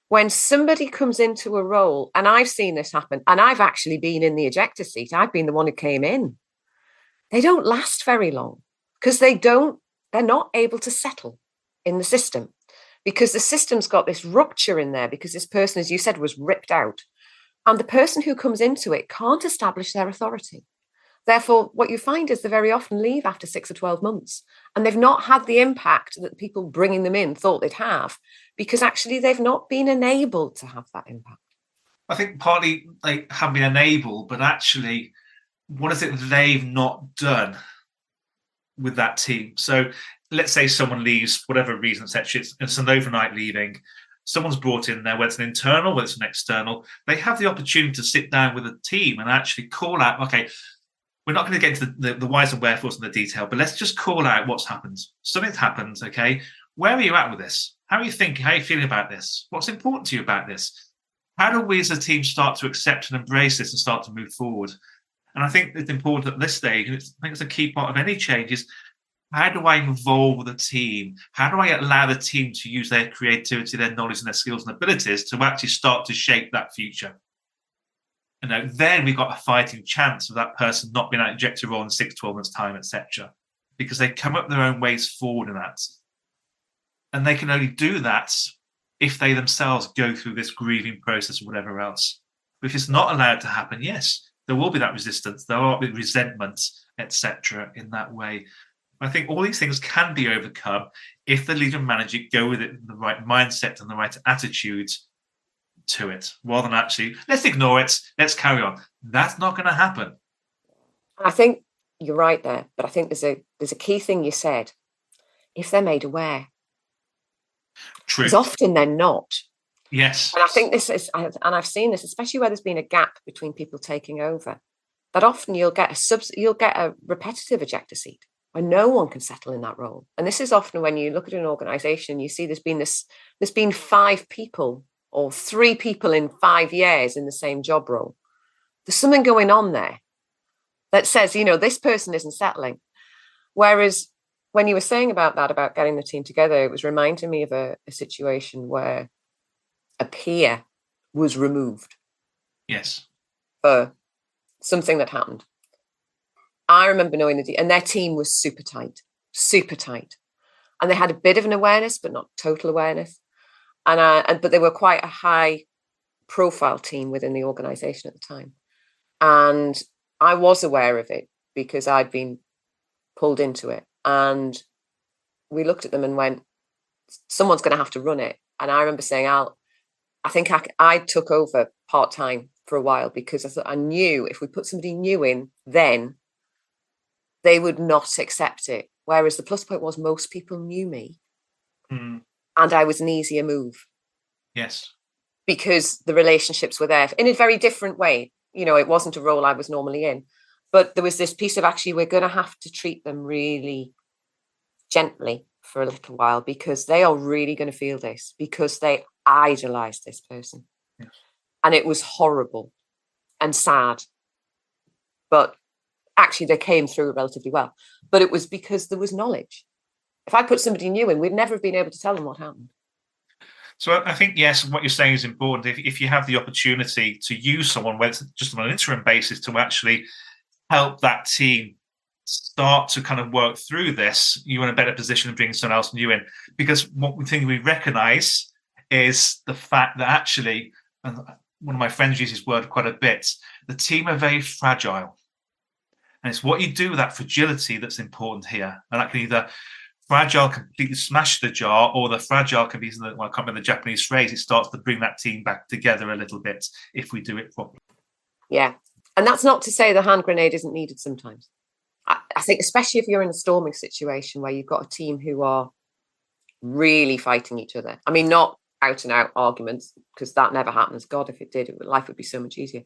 when somebody comes into a role, and I've seen this happen, and I've actually been in the ejector seat, I've been the one who came in, they don't last very long because they're not able to settle in the system, because the system's got this rupture in there because this person, as you said, was ripped out. And the person who comes into it can't establish their authority. Therefore, what you find is they very often leave after 6 or 12 months, and they've not had the impact that people bringing them in thought they'd have, because actually they've not been enabled to have that impact. I think partly they have been enabled, but actually, what is it they've not done with that team? So let's say someone leaves, whatever reason, etc. It's an overnight leaving. Someone's brought in there, whether it's an internal, whether it's an external. They have the opportunity to sit down with a team and actually call out, okay, we're not going to get into the whys and wherefores and the detail, but let's just call out what's happened. Something's happened, okay? Where are you at with this? How are you thinking? How are you feeling about this? What's important to you about this? How do we as a team start to accept and embrace this and start to move forward? And I think it's important at this stage, and I think it's a key part of any change, is how do I involve the team? How do I allow the team to use their creativity, their knowledge, and their skills and abilities to actually start to shape that future? And then we've got a fighting chance of that person not being out ejected role in 6, 12 months' time, etc. Because they come up their own ways forward in that. And they can only do that if they themselves go through this grieving process or whatever else. But if it's not allowed to happen, yes, there will be that resistance, there will be resentment, etc. in that way. I think all these things can be overcome if the leader and manager go with it in the right mindset and the right attitude to it, rather than actually, let's ignore it, let's carry on. That's not going to happen. I think you're right there, but I think there's a key thing you said. If they're made aware. True. Because often they're not. Yes. And I think this is, and I've seen this, especially where there's been a gap between people taking over, that often you'll get a repetitive ejector seat where no one can settle in that role. And this is often when you look at an organization, you see there's been 5 people or 3 people in 5 years in the same job role. There's something going on there that says, this person isn't settling. Whereas when you were saying about that, about getting the team together, it was reminding me of a situation where a peer was removed. Yes. For something that happened. I remember knowing and their team was super tight. And they had a bit of an awareness, but not total awareness. But they were quite a high profile team within the organization at the time. And I was aware of it because I'd been pulled into it. And we looked at them and went, someone's going to have to run it. And I remember saying, I think I took over part-time for a while because I knew if we put somebody new in, then they would not accept it. Whereas the plus point was most people knew me. Mm. And I was an easier move. Yes. Because the relationships were there in a very different way. It wasn't a role I was normally in. But there was this piece of actually, we're going to have to treat them really gently for a little while because they are really going to feel this because they idolize this person. Yes. And it was horrible and sad. But actually, they came through relatively well. But it was because there was knowledge. If I put somebody new in, we'd never have been able to tell them what happened. So I think, yes, what you're saying is important. If you have the opportunity to use someone, whether it's just on an interim basis, to actually help that team start to kind of work through this, you're in a better position to bring someone else new in. Because what we recognize is the fact that actually, and one of my friends uses this word quite a bit, the team are very fragile. And it's what you do with that fragility that's important here. And that can either fragile completely smash the jar, or the fragile can be, I can't remember the Japanese phrase, it starts to bring that team back together a little bit if we do it properly. Yeah. And that's not to say the hand grenade isn't needed sometimes. I think especially if you're in a storming situation where you've got a team who are really fighting each other. I mean, not out and out arguments, because that never happens. God, if it did, life would be so much easier.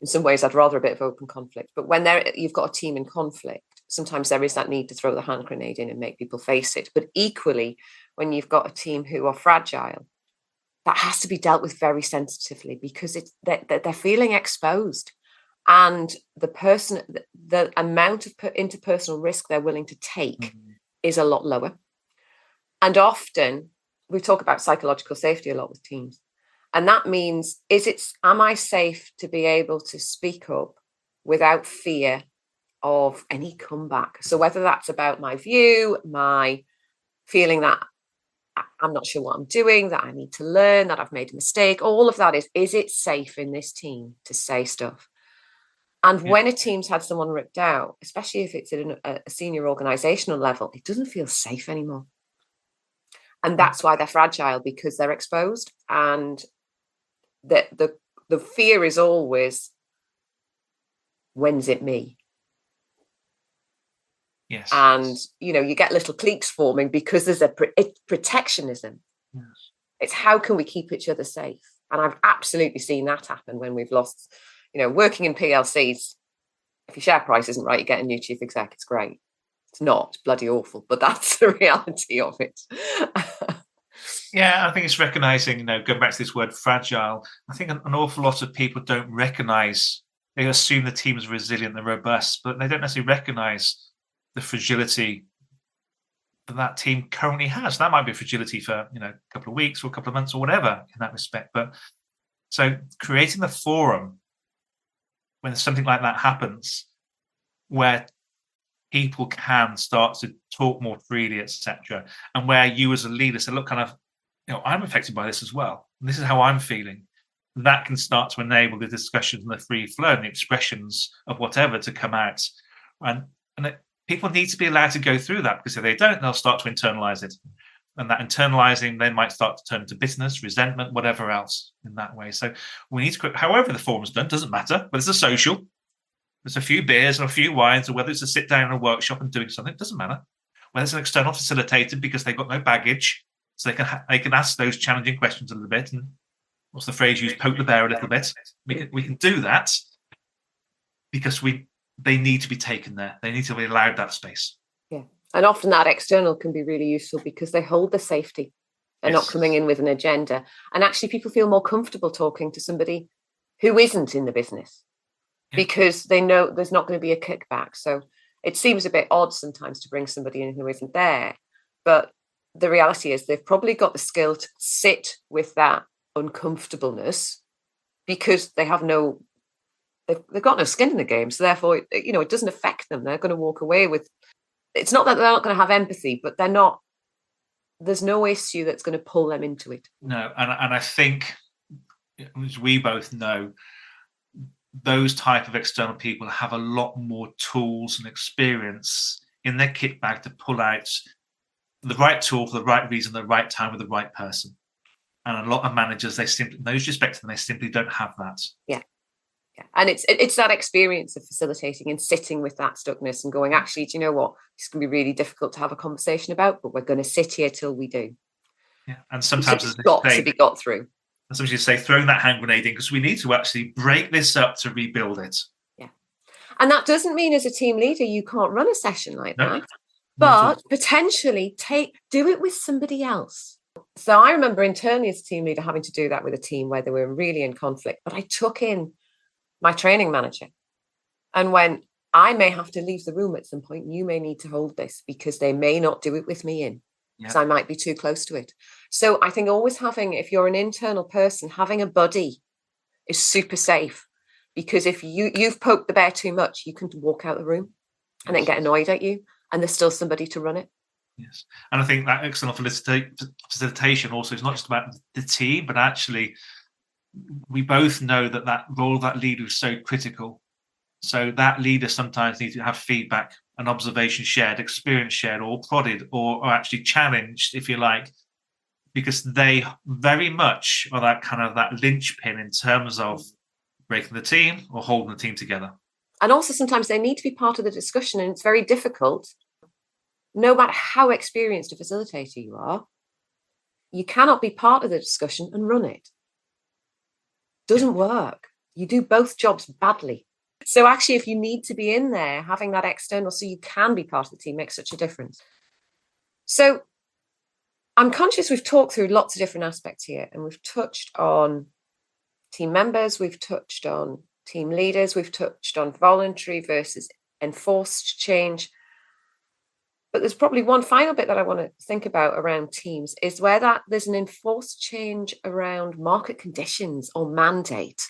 In some ways, I'd rather a bit of open conflict. But when you've got a team in conflict, sometimes there is that need to throw the hand grenade in and make people face it. But equally, when you've got a team who are fragile, that has to be dealt with very sensitively, because they're feeling exposed, and the amount of interpersonal risk they're willing to take is a lot lower. And often we talk about psychological safety a lot with teams, and that means am I safe to be able to speak up without fear of any comeback? So whether that's about my view, my feeling that I'm not sure what I'm doing, that I need to learn, that I've made a mistake, all of that is it safe in this team to say stuff? And when a team's had someone ripped out, especially if it's at a senior organizational level, it doesn't feel safe anymore. And that's why they're fragile, because they're exposed. And the fear is always, when's it me? Yes. And, you get little cliques forming because there's it's protectionism. Yes. It's how can we keep each other safe? And I've absolutely seen that happen when we've lost, working in PLCs. If your share price isn't right, you get a new chief exec. It's great. It's not. It's bloody awful. But that's the reality of it. Yeah, I think it's recognizing, going back to this word fragile, I think an awful lot of people don't recognize, they assume the team is resilient and robust, but they don't necessarily recognize the fragility that team currently has. That might be fragility for, a couple of weeks or a couple of months or whatever in that respect. But so creating the forum when something like that happens, where people can start to talk more freely, etc., and where you as a leader say, look, I'm affected by this as well. And this is how I'm feeling. That can start to enable the discussions and the free flow and the expressions of whatever to come out. And people need to be allowed to go through that, because if they don't, they'll start to internalize it. And that internalizing then might start to turn into bitterness, resentment, whatever else in that way. So we need to, however the forum's done, doesn't matter, but it's a social. There's a few beers and a few wines, or whether it's a sit down in a workshop and doing something, it doesn't matter. Whether it's an external facilitator because they've got no baggage, so they can ask those challenging questions a little bit. And what's the phrase used? Poke the bear a little bit. We can do that because they need to be taken there. They need to be allowed that space. Yeah. And often that external can be really useful because they hold the safety. They're not coming in with an agenda. And actually people feel more comfortable talking to somebody who isn't in the business because they know there's not going to be a kickback. So it seems a bit odd sometimes to bring somebody in who isn't there. But the reality is they've probably got the skill to sit with that uncomfortableness because they've got no skin in the game. So therefore, it doesn't affect them. They're going to walk away with, it's not that they're not going to have empathy, but there's no issue that's going to pull them into it. No. And I think, as we both know, those type of external people have a lot more tools and experience in their kit bag to pull out the right tool for the right reason, the right time with the right person. And a lot of managers, those respects, they simply don't have that. Yeah. And it's that experience of facilitating and sitting with that stuckness and going, actually, do you know what? It's going to be really difficult to have a conversation about, but we're going to sit here till we do. Yeah. And sometimes it's got to be got through. And sometimes you say, throwing that hand grenade in, because we need to actually break this up to rebuild it. Yeah. And that doesn't mean as a team leader, you can't run a session like that. But potentially do it with somebody else. So I remember internally as a team leader having to do that with a team where they were really in conflict, but I took in my training manager and went, I may have to leave the room at some point. You may need to hold this because they may not do it with me in, because I might be too close to it. So I think always if you're an internal person, having a buddy is super safe, because if you've poked the bear too much, you can walk out the room and then get annoyed at you, and there's still somebody to run it. Yes. And I think that external facilitation also is not just about the team, but actually we both know that role of that leader is so critical. So that leader sometimes needs to have feedback and observation shared, experience shared, or prodded, or actually challenged, if you like, because they very much are that linchpin in terms of breaking the team or holding the team together. And also sometimes they need to be part of the discussion, and it's very difficult. No matter how experienced a facilitator you are, you cannot be part of the discussion and run it. Doesn't work. You do both jobs badly. So actually, if you need to be in there, having that external so you can be part of the team makes such a difference. So I'm conscious we've talked through lots of different aspects here, and we've touched on team members, we've touched on team leaders, we've touched on voluntary versus enforced change. But there's probably one final bit that I want to think about around teams is where that there's an enforced change around market conditions or mandate,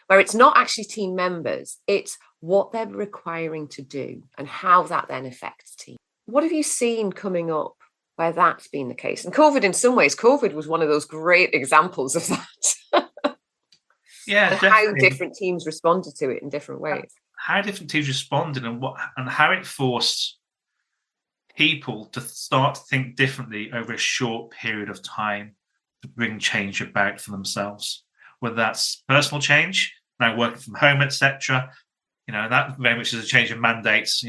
where it's not actually team members, it's what they're requiring to do and how that then affects team. What have you seen coming up where that's been the case? And COVID, in some ways, COVID was one of those great examples of that. Yeah, and how different teams responded to it in different ways. How different teams responded and how it forced people to start to think differently over a short period of time to bring change about for themselves, whether that's personal change, now working from home, etc. That very much is a change of mandates.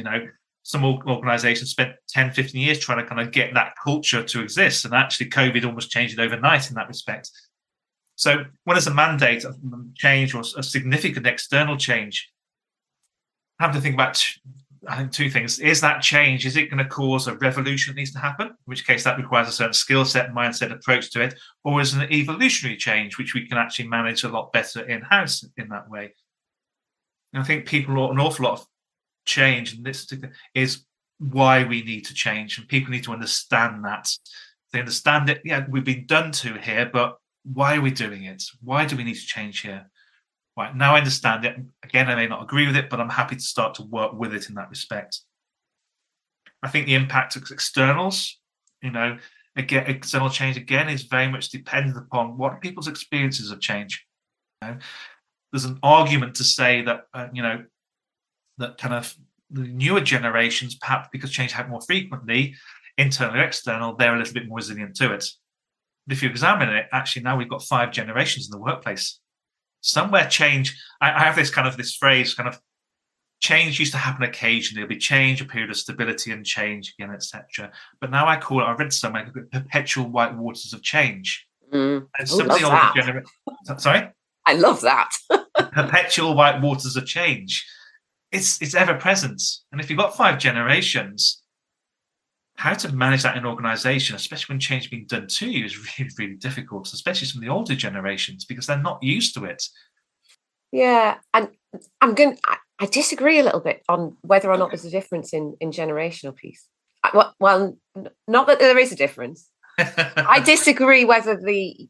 Some organizations spent 10, 15 years trying to kind of get that culture to exist, and actually COVID almost changed it overnight in that respect. So when there's a mandate of change or a significant external change, I have to think about, I think, two things. Is that change, is it going to cause a revolution that needs to happen? In which case that requires a certain skill set, mindset, approach to it. Or is it an evolutionary change, which we can actually manage a lot better in-house in that way? And I think people an awful lot of change, and this is why we need to change. And people need to understand that. They understand it. Yeah, we've been done to here, but why are we doing it? Why do we need to change here? Right, now I understand it. Again, I may not agree with it, but I'm happy to start to work with it in that respect. I think the impact of externals, again, external change again is very much dependent upon what people's experiences of change. There's an argument to say that that kind of the newer generations, perhaps because change happens more frequently, internal or external, they're a little bit more resilient to it. But if you examine it, actually now we've got 5 generations in the workplace. Somewhere change, I have this phrase, kind of change used to happen occasionally. There'll be change, a period of stability and change again, etc. But now I read somewhere, perpetual white waters of change. And some of the older generations. Sorry? I love that. Perpetual white waters of change. It's ever present. And if you've got 5 generations, how to manage that in an organization, especially when change is being done to you, is really, really difficult, especially some of the older generations, because they're not used to it. Yeah. And I disagree a little bit on whether or not there's a difference in generational piece. Well, not that there is a difference. I disagree whether the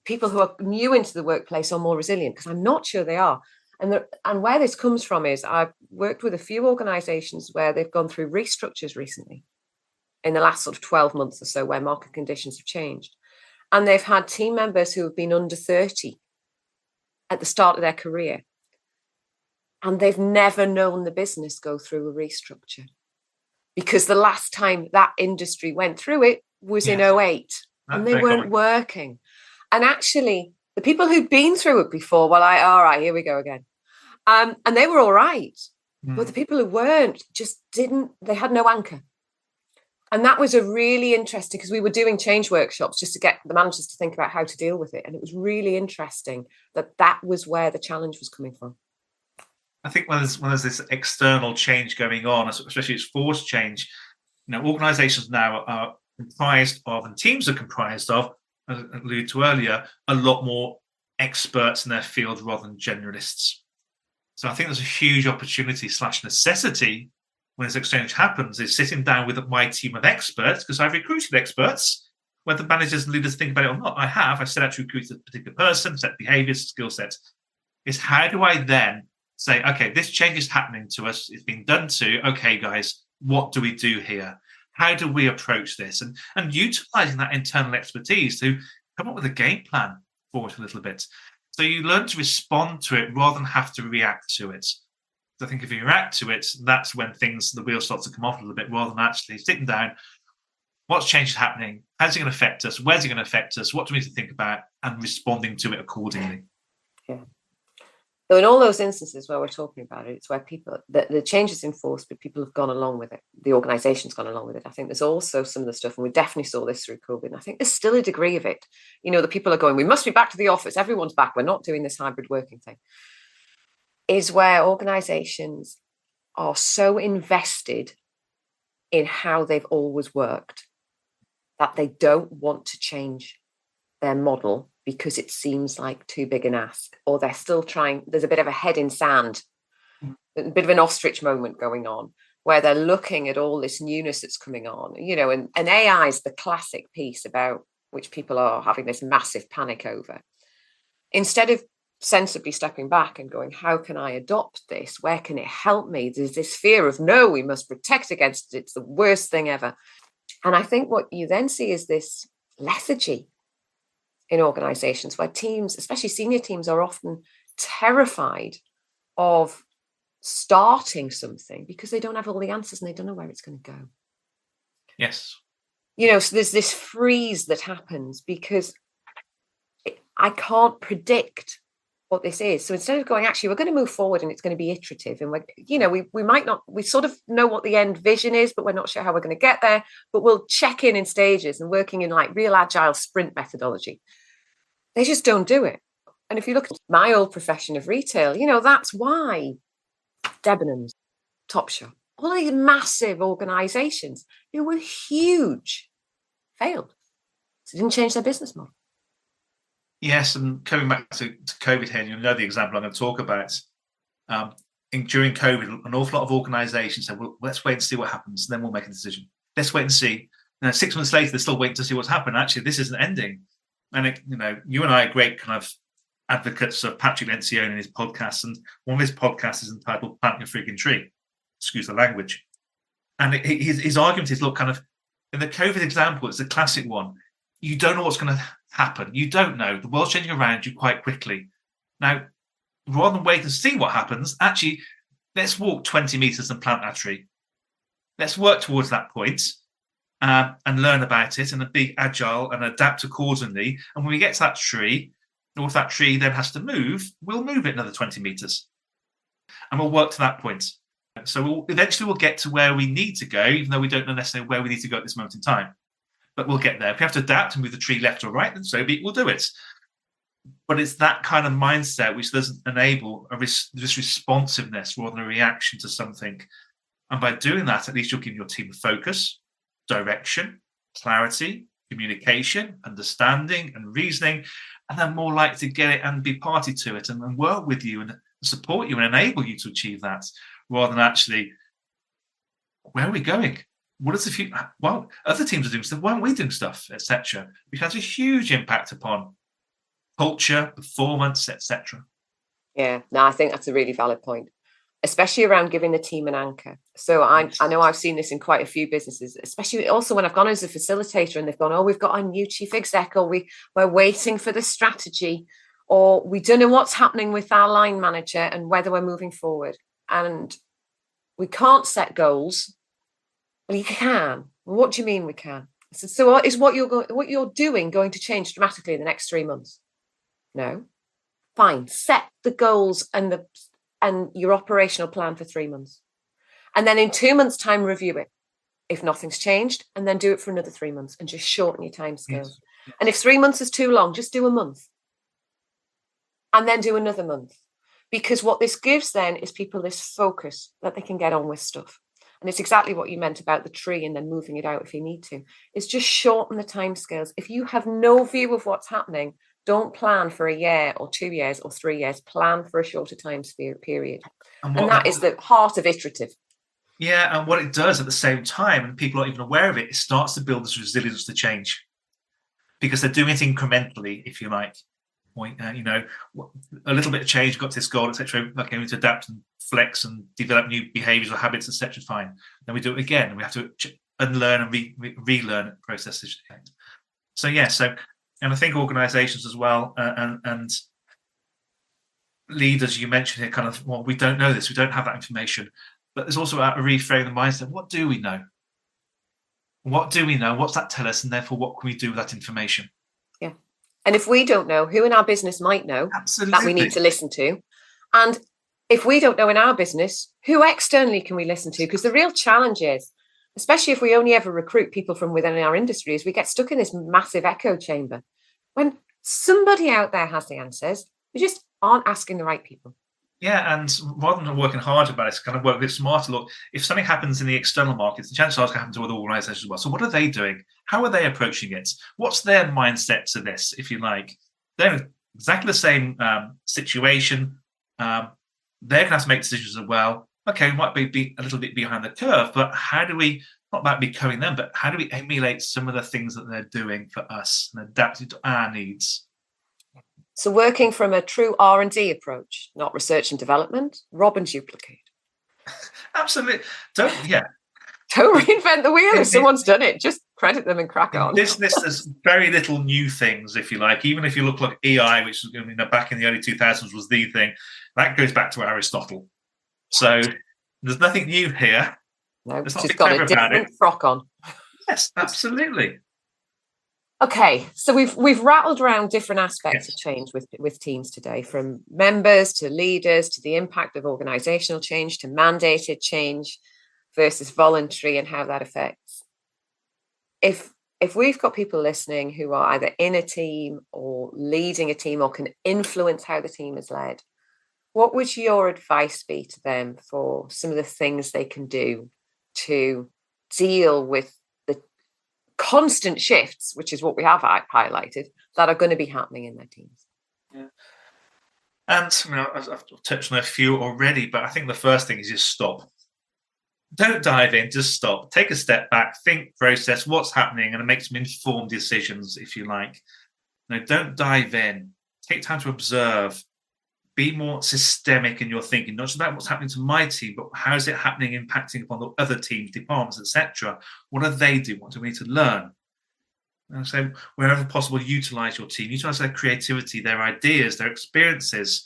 people who are new into the workplace are more resilient, because I'm not sure they are. And where this comes from is I've worked with a few organizations where they've gone through restructures recently in the last sort of 12 months or so, where market conditions have changed. And they've had team members who have been under 30 at the start of their career. And they've never known the business go through a restructure, because the last time that industry went through it was in 2008, and they weren't working. And actually, the people who'd been through it before were like, all right, here we go again. And they were all right. But the people who weren't they had no anchor. And that was a really interesting, because we were doing change workshops just to get the managers to think about how to deal with it. And it was really interesting that was where the challenge was coming from. I think when there's this external change going on, especially it's forced change, organizations now are comprised of, and teams are comprised of, as I alluded to earlier, a lot more experts in their field rather than generalists. So I think there's a huge opportunity / necessity when this exchange happens, is sitting down with my team of experts, because I've recruited experts, whether managers and leaders think about it or not. I set out to recruit a particular person, set behaviors, skill sets. Is how do I then say, okay, this change is happening to us, it's been done to, okay, guys, what do we do here? How do we approach this? And utilizing that internal expertise to come up with a game plan for it a little bit. So you learn to respond to it rather than have to react to it. I think if you react to it, that's when the wheels start to come off a little bit, rather than actually sitting down, what's change is happening, how's it going to affect us, where's it going to affect us, what do we need to think about, and responding to it accordingly. Yeah. So in all those instances where we're talking about it, it's where the change is enforced, but people have gone along with it. The organization's gone along with it. I think there's also some of the stuff, and we definitely saw this through COVID, and I think there's still a degree of it. The people are going, we must be back to the office. Everyone's back. We're not doing this hybrid working thing. Is where organizations are so invested in how they've always worked that they don't want to change their model because it seems like too big an ask, or they're still trying, there's a bit of a head in sand, a bit of an ostrich moment going on, where they're looking at all this newness that's coming on, and AI is the classic piece about which people are having this massive panic over. Instead of sensibly stepping back and going, how can I adopt this? Where can it help me? There's this fear of, no, we must protect against it. It's the worst thing ever. And I think what you then see is this lethargy in organizations where teams, especially senior teams, are often terrified of starting something because they don't have all the answers and they don't know where it's going to go. Yes. So there's this freeze that happens because I can't predict what this is. So instead of going, actually, we're going to move forward and it's going to be iterative, and we might not, we sort of know what the end vision is, but we're not sure how we're going to get there, but we'll check in stages and working in like real agile sprint methodology. They just don't do it. And if you look at my old profession of retail, that's why Debenhams, Topshop, all these massive organizations who were huge failed. So they didn't change their business model. Yes, and coming back to COVID here, you know the example I'm going to talk about. During COVID, an awful lot of organisations said, well, let's wait and see what happens, and then we'll make a decision. Let's wait and see. 6 months later, they're still waiting to see what's happened. Actually, this isn't ending. And, you and I are great kind of advocates of Patrick Lencioni and his podcasts, and one of his podcasts is entitled Plant Your Freaking Tree. Excuse the language. And his argument is, look, kind of, in the COVID example, it's a classic one. You don't know what's going to happen. You don't know. The world's changing around you quite quickly. Now, rather than wait and see what happens, actually, let's walk 20 meters and plant that tree. Let's work towards that point and learn about it and be agile and adapt accordingly. And when we get to that tree, or if that tree then has to move, we'll move it another 20 meters. And we'll work to that point. So eventually we'll get to where we need to go, even though we don't know necessarily where we need to go at this moment in time. But we'll get there. If we have to adapt and move the tree left or right, then so be it, we'll do it. But it's that kind of mindset which doesn't enable this responsiveness rather than a reaction to something. And by doing that, at least you'll give your team focus, direction, clarity, communication, understanding, and reasoning, and they're more likely to get it and be party to it and work with you and support you and enable you to achieve that, rather than actually, where are we going? What is the future? Well, other teams are doing stuff. Why aren't we doing stuff, etc.? Which has a huge impact upon culture, performance, etc. Yeah, no, I think that's a really valid point, especially around giving the team an anchor. So I know I've seen this in quite a few businesses, especially also when I've gone as a facilitator and they've gone, oh, we've got our new chief exec, or we're waiting for the strategy, or we don't know what's happening with our line manager and whether we're moving forward. And we can't set goals. Well, you can. What do you mean we can? So is what you're doing going to change dramatically in the next 3 months? No. Fine. Set the goals and your operational plan for 3 months. And then in 2 months' time, review it. If nothing's changed, and then do it for another 3 months and just shorten your timescales. Yes. And if 3 months is too long, just do a month. And then do another month. Because what this gives then is people this focus that they can get on with stuff. And it's exactly what you meant about the tree and then moving it out if you need to. It's just shorten the timescales. If you have no view of what's happening, don't plan for a year or 2 years or 3 years. Plan for a shorter time period. And that is the heart of iterative. Yeah, and what it does at the same time, and people aren't even aware of it, it starts to build this resilience to change. Because they're doing it incrementally, if you like. A little bit of change, got to this goal, etc. Okay, we need to adapt and flex and develop new behaviours or habits, etc. Fine. Then we do it again. We have to unlearn and relearn processes. So and I think organisations as well and leaders, you mentioned here, kind of, well, we don't know this, we don't have that information. But there's also a reframe the mindset. What do we know? What do we know? What's that tell us? And therefore, what can we do with that information? Yeah. And if we don't know, who in our business might know? Absolutely. That we need to listen to? And if we don't know in our business, who externally can we listen to? Because the real challenge is, especially if we only ever recruit people from within our industry, is we get stuck in this massive echo chamber. When somebody out there has the answers, we just aren't asking the right people. Yeah, and rather than working hard about it, it's kind of work a bit smarter. Look, if something happens in the external markets, the chances are it's going to happen to other organizations as well. So what are they doing? How are they approaching it? What's their mindset to this, if you like? They're in exactly the same situation. They're going to have to make decisions as well. Okay, we might be a little bit behind the curve, but how do we, not about becoming them, but how do we emulate some of the things that they're doing for us and adapt it to our needs? So working from a true R&D approach, not research and development, rob and duplicate. Absolutely. Don't reinvent the wheel. If someone's done it, just credit them and crack on. In business, there's very little new things, if you like. Even if you look like EI, which was, back in the early 2000s was the thing, that goes back to Aristotle. So there's nothing new here. No, just got a different frock on. Yes, absolutely. Okay, so we've rattled around different aspects of change with teams today, from members to leaders to the impact of organizational change to mandated change versus voluntary and how that affects. If we've got people listening who are either in a team or leading a team or can influence how the team is led, what would your advice be to them for some of the things they can do to deal with the constant shifts, which is what we have highlighted, that are going to be happening in their teams? Yeah. And I've touched on a few already, but I think the first thing is just stop. Don't dive in, just stop. Take a step back, think, process what's happening, and make some informed decisions, if you like. Don't dive in. Take time to observe. Be more systemic in your thinking, not just about what's happening to my team, but how is it happening, impacting upon the other teams, departments, etc. What do they do? What do we need to learn? And so wherever possible, utilize your team, utilize their creativity, their ideas, their experiences.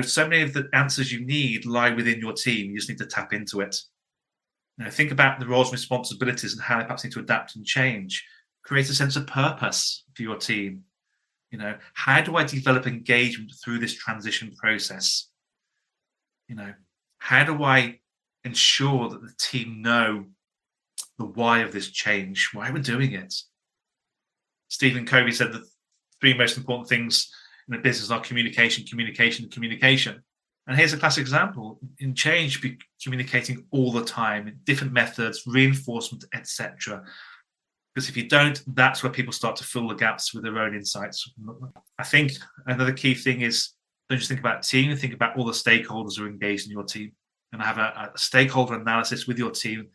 So many of the answers you need lie within your team. You just need to tap into it. Think about the roles and responsibilities and how they perhaps need to adapt and change. Create a sense of purpose for your team. How do I develop engagement through this transition process? How do I ensure that the team know the why of this change, why we're doing it? Stephen Covey said the three most important things in a business are communication, communication, and communication. And here's a classic example. In change, be communicating all the time, in different methods, reinforcement, etc. Because if you don't, that's where people start to fill the gaps with their own insights. I think another key thing is don't just think about team, think about all the stakeholders who are engaged in your team and have a stakeholder analysis with your team.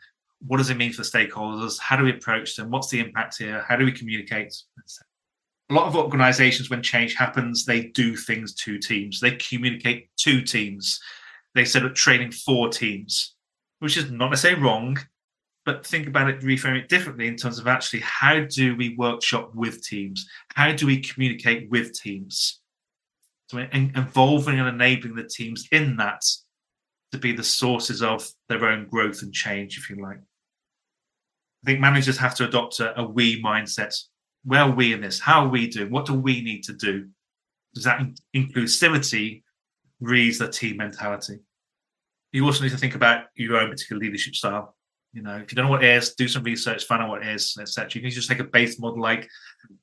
What does it mean for the stakeholders? How do we approach them? What's the impact here? How do we communicate? A lot of organizations, when change happens, they do things to teams. They communicate to teams. They set up training for teams, which is not necessarily wrong, but think about it, reframe it differently in terms of actually how do we workshop with teams? How do we communicate with teams? So involving and enabling the teams in that to be the sources of their own growth and change, if you like. I think managers have to adopt a we mindset. Where are we in this? How are we doing? What do we need to do? Does that inclusivity breeds the team mentality? You also need to think about your own particular leadership style. If you don't know what it is, do some research, find out what it is, etc. You can just take a base model like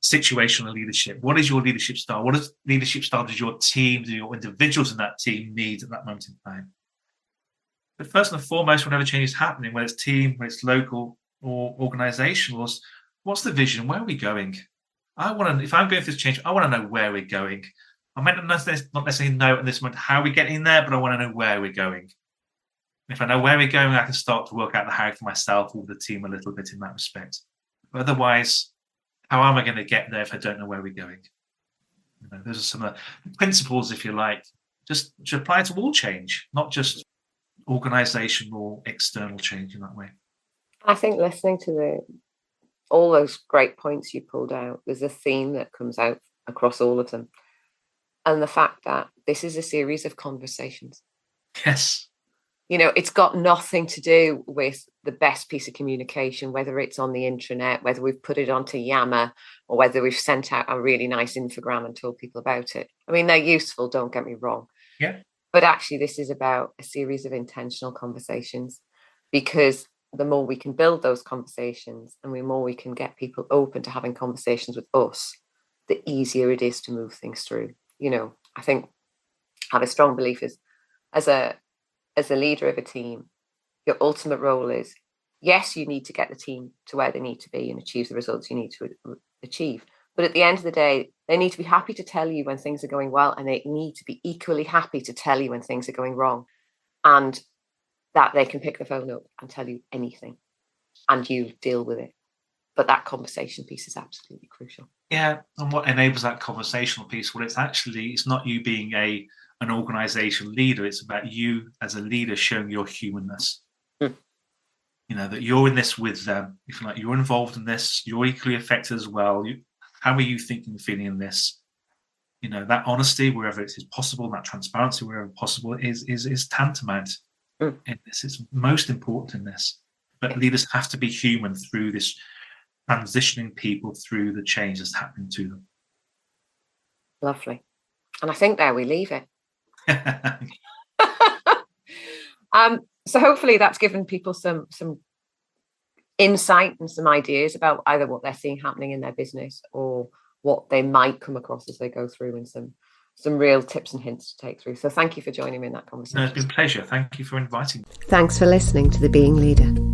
situational leadership. What is your leadership style? What is leadership style does your team, do your individuals in that team need at that moment in time? But first and foremost, whenever change is happening, whether it's team, whether it's local or organizational, what's the vision? Where are we going? If I'm going through this change, I want to know where we're going. I might not necessarily know at this moment how we're getting there, but I want to know where we're going. If I know where we're going, I can start to work out the how for myself or the team a little bit in that respect. But otherwise, how am I going to get there if I don't know where we're going? Those are some of the principles, if you like, just to apply to all change, not just organizational or external change in that way. I think listening to all those great points you pulled out, there's a theme that comes out across all of them. And the fact that this is a series of conversations. Yes. It's got nothing to do with the best piece of communication, whether it's on the intranet, whether we've put it onto Yammer, or whether we've sent out a really nice infogram and told people about it. I mean, they're useful, don't get me wrong. Yeah. But actually, this is about a series of intentional conversations, because the more we can build those conversations and the more we can get people open to having conversations with us, the easier it is to move things through. I think I have a strong belief is as a leader of a team, your ultimate role is, yes, you need to get the team to where they need to be and achieve the results you need to achieve. But at the end of the day, they need to be happy to tell you when things are going well, and they need to be equally happy to tell you when things are going wrong, and that they can pick the phone up and tell you anything and you deal with it. But that conversation piece is absolutely crucial. Yeah, and what enables that conversational piece? Well, it's not you being an organizational leader. It's about you as a leader showing your humanness. That you're in this with them. If you're involved in this, you're equally affected as well. How are you thinking and feeling in this? That honesty, wherever it is possible, that transparency, wherever possible, is tantamount in this. It's most important in this. But leaders have to be human through this, transitioning people through the change that's happening to them. Lovely. And I think there we leave it. So hopefully that's given people some insight and some ideas about either what they're seeing happening in their business or what they might come across as they go through, and some real tips and hints to take through. So thank you for joining me in that conversation. No, it's been a pleasure. Thank you for inviting me. Thanks for listening to The Being Leader.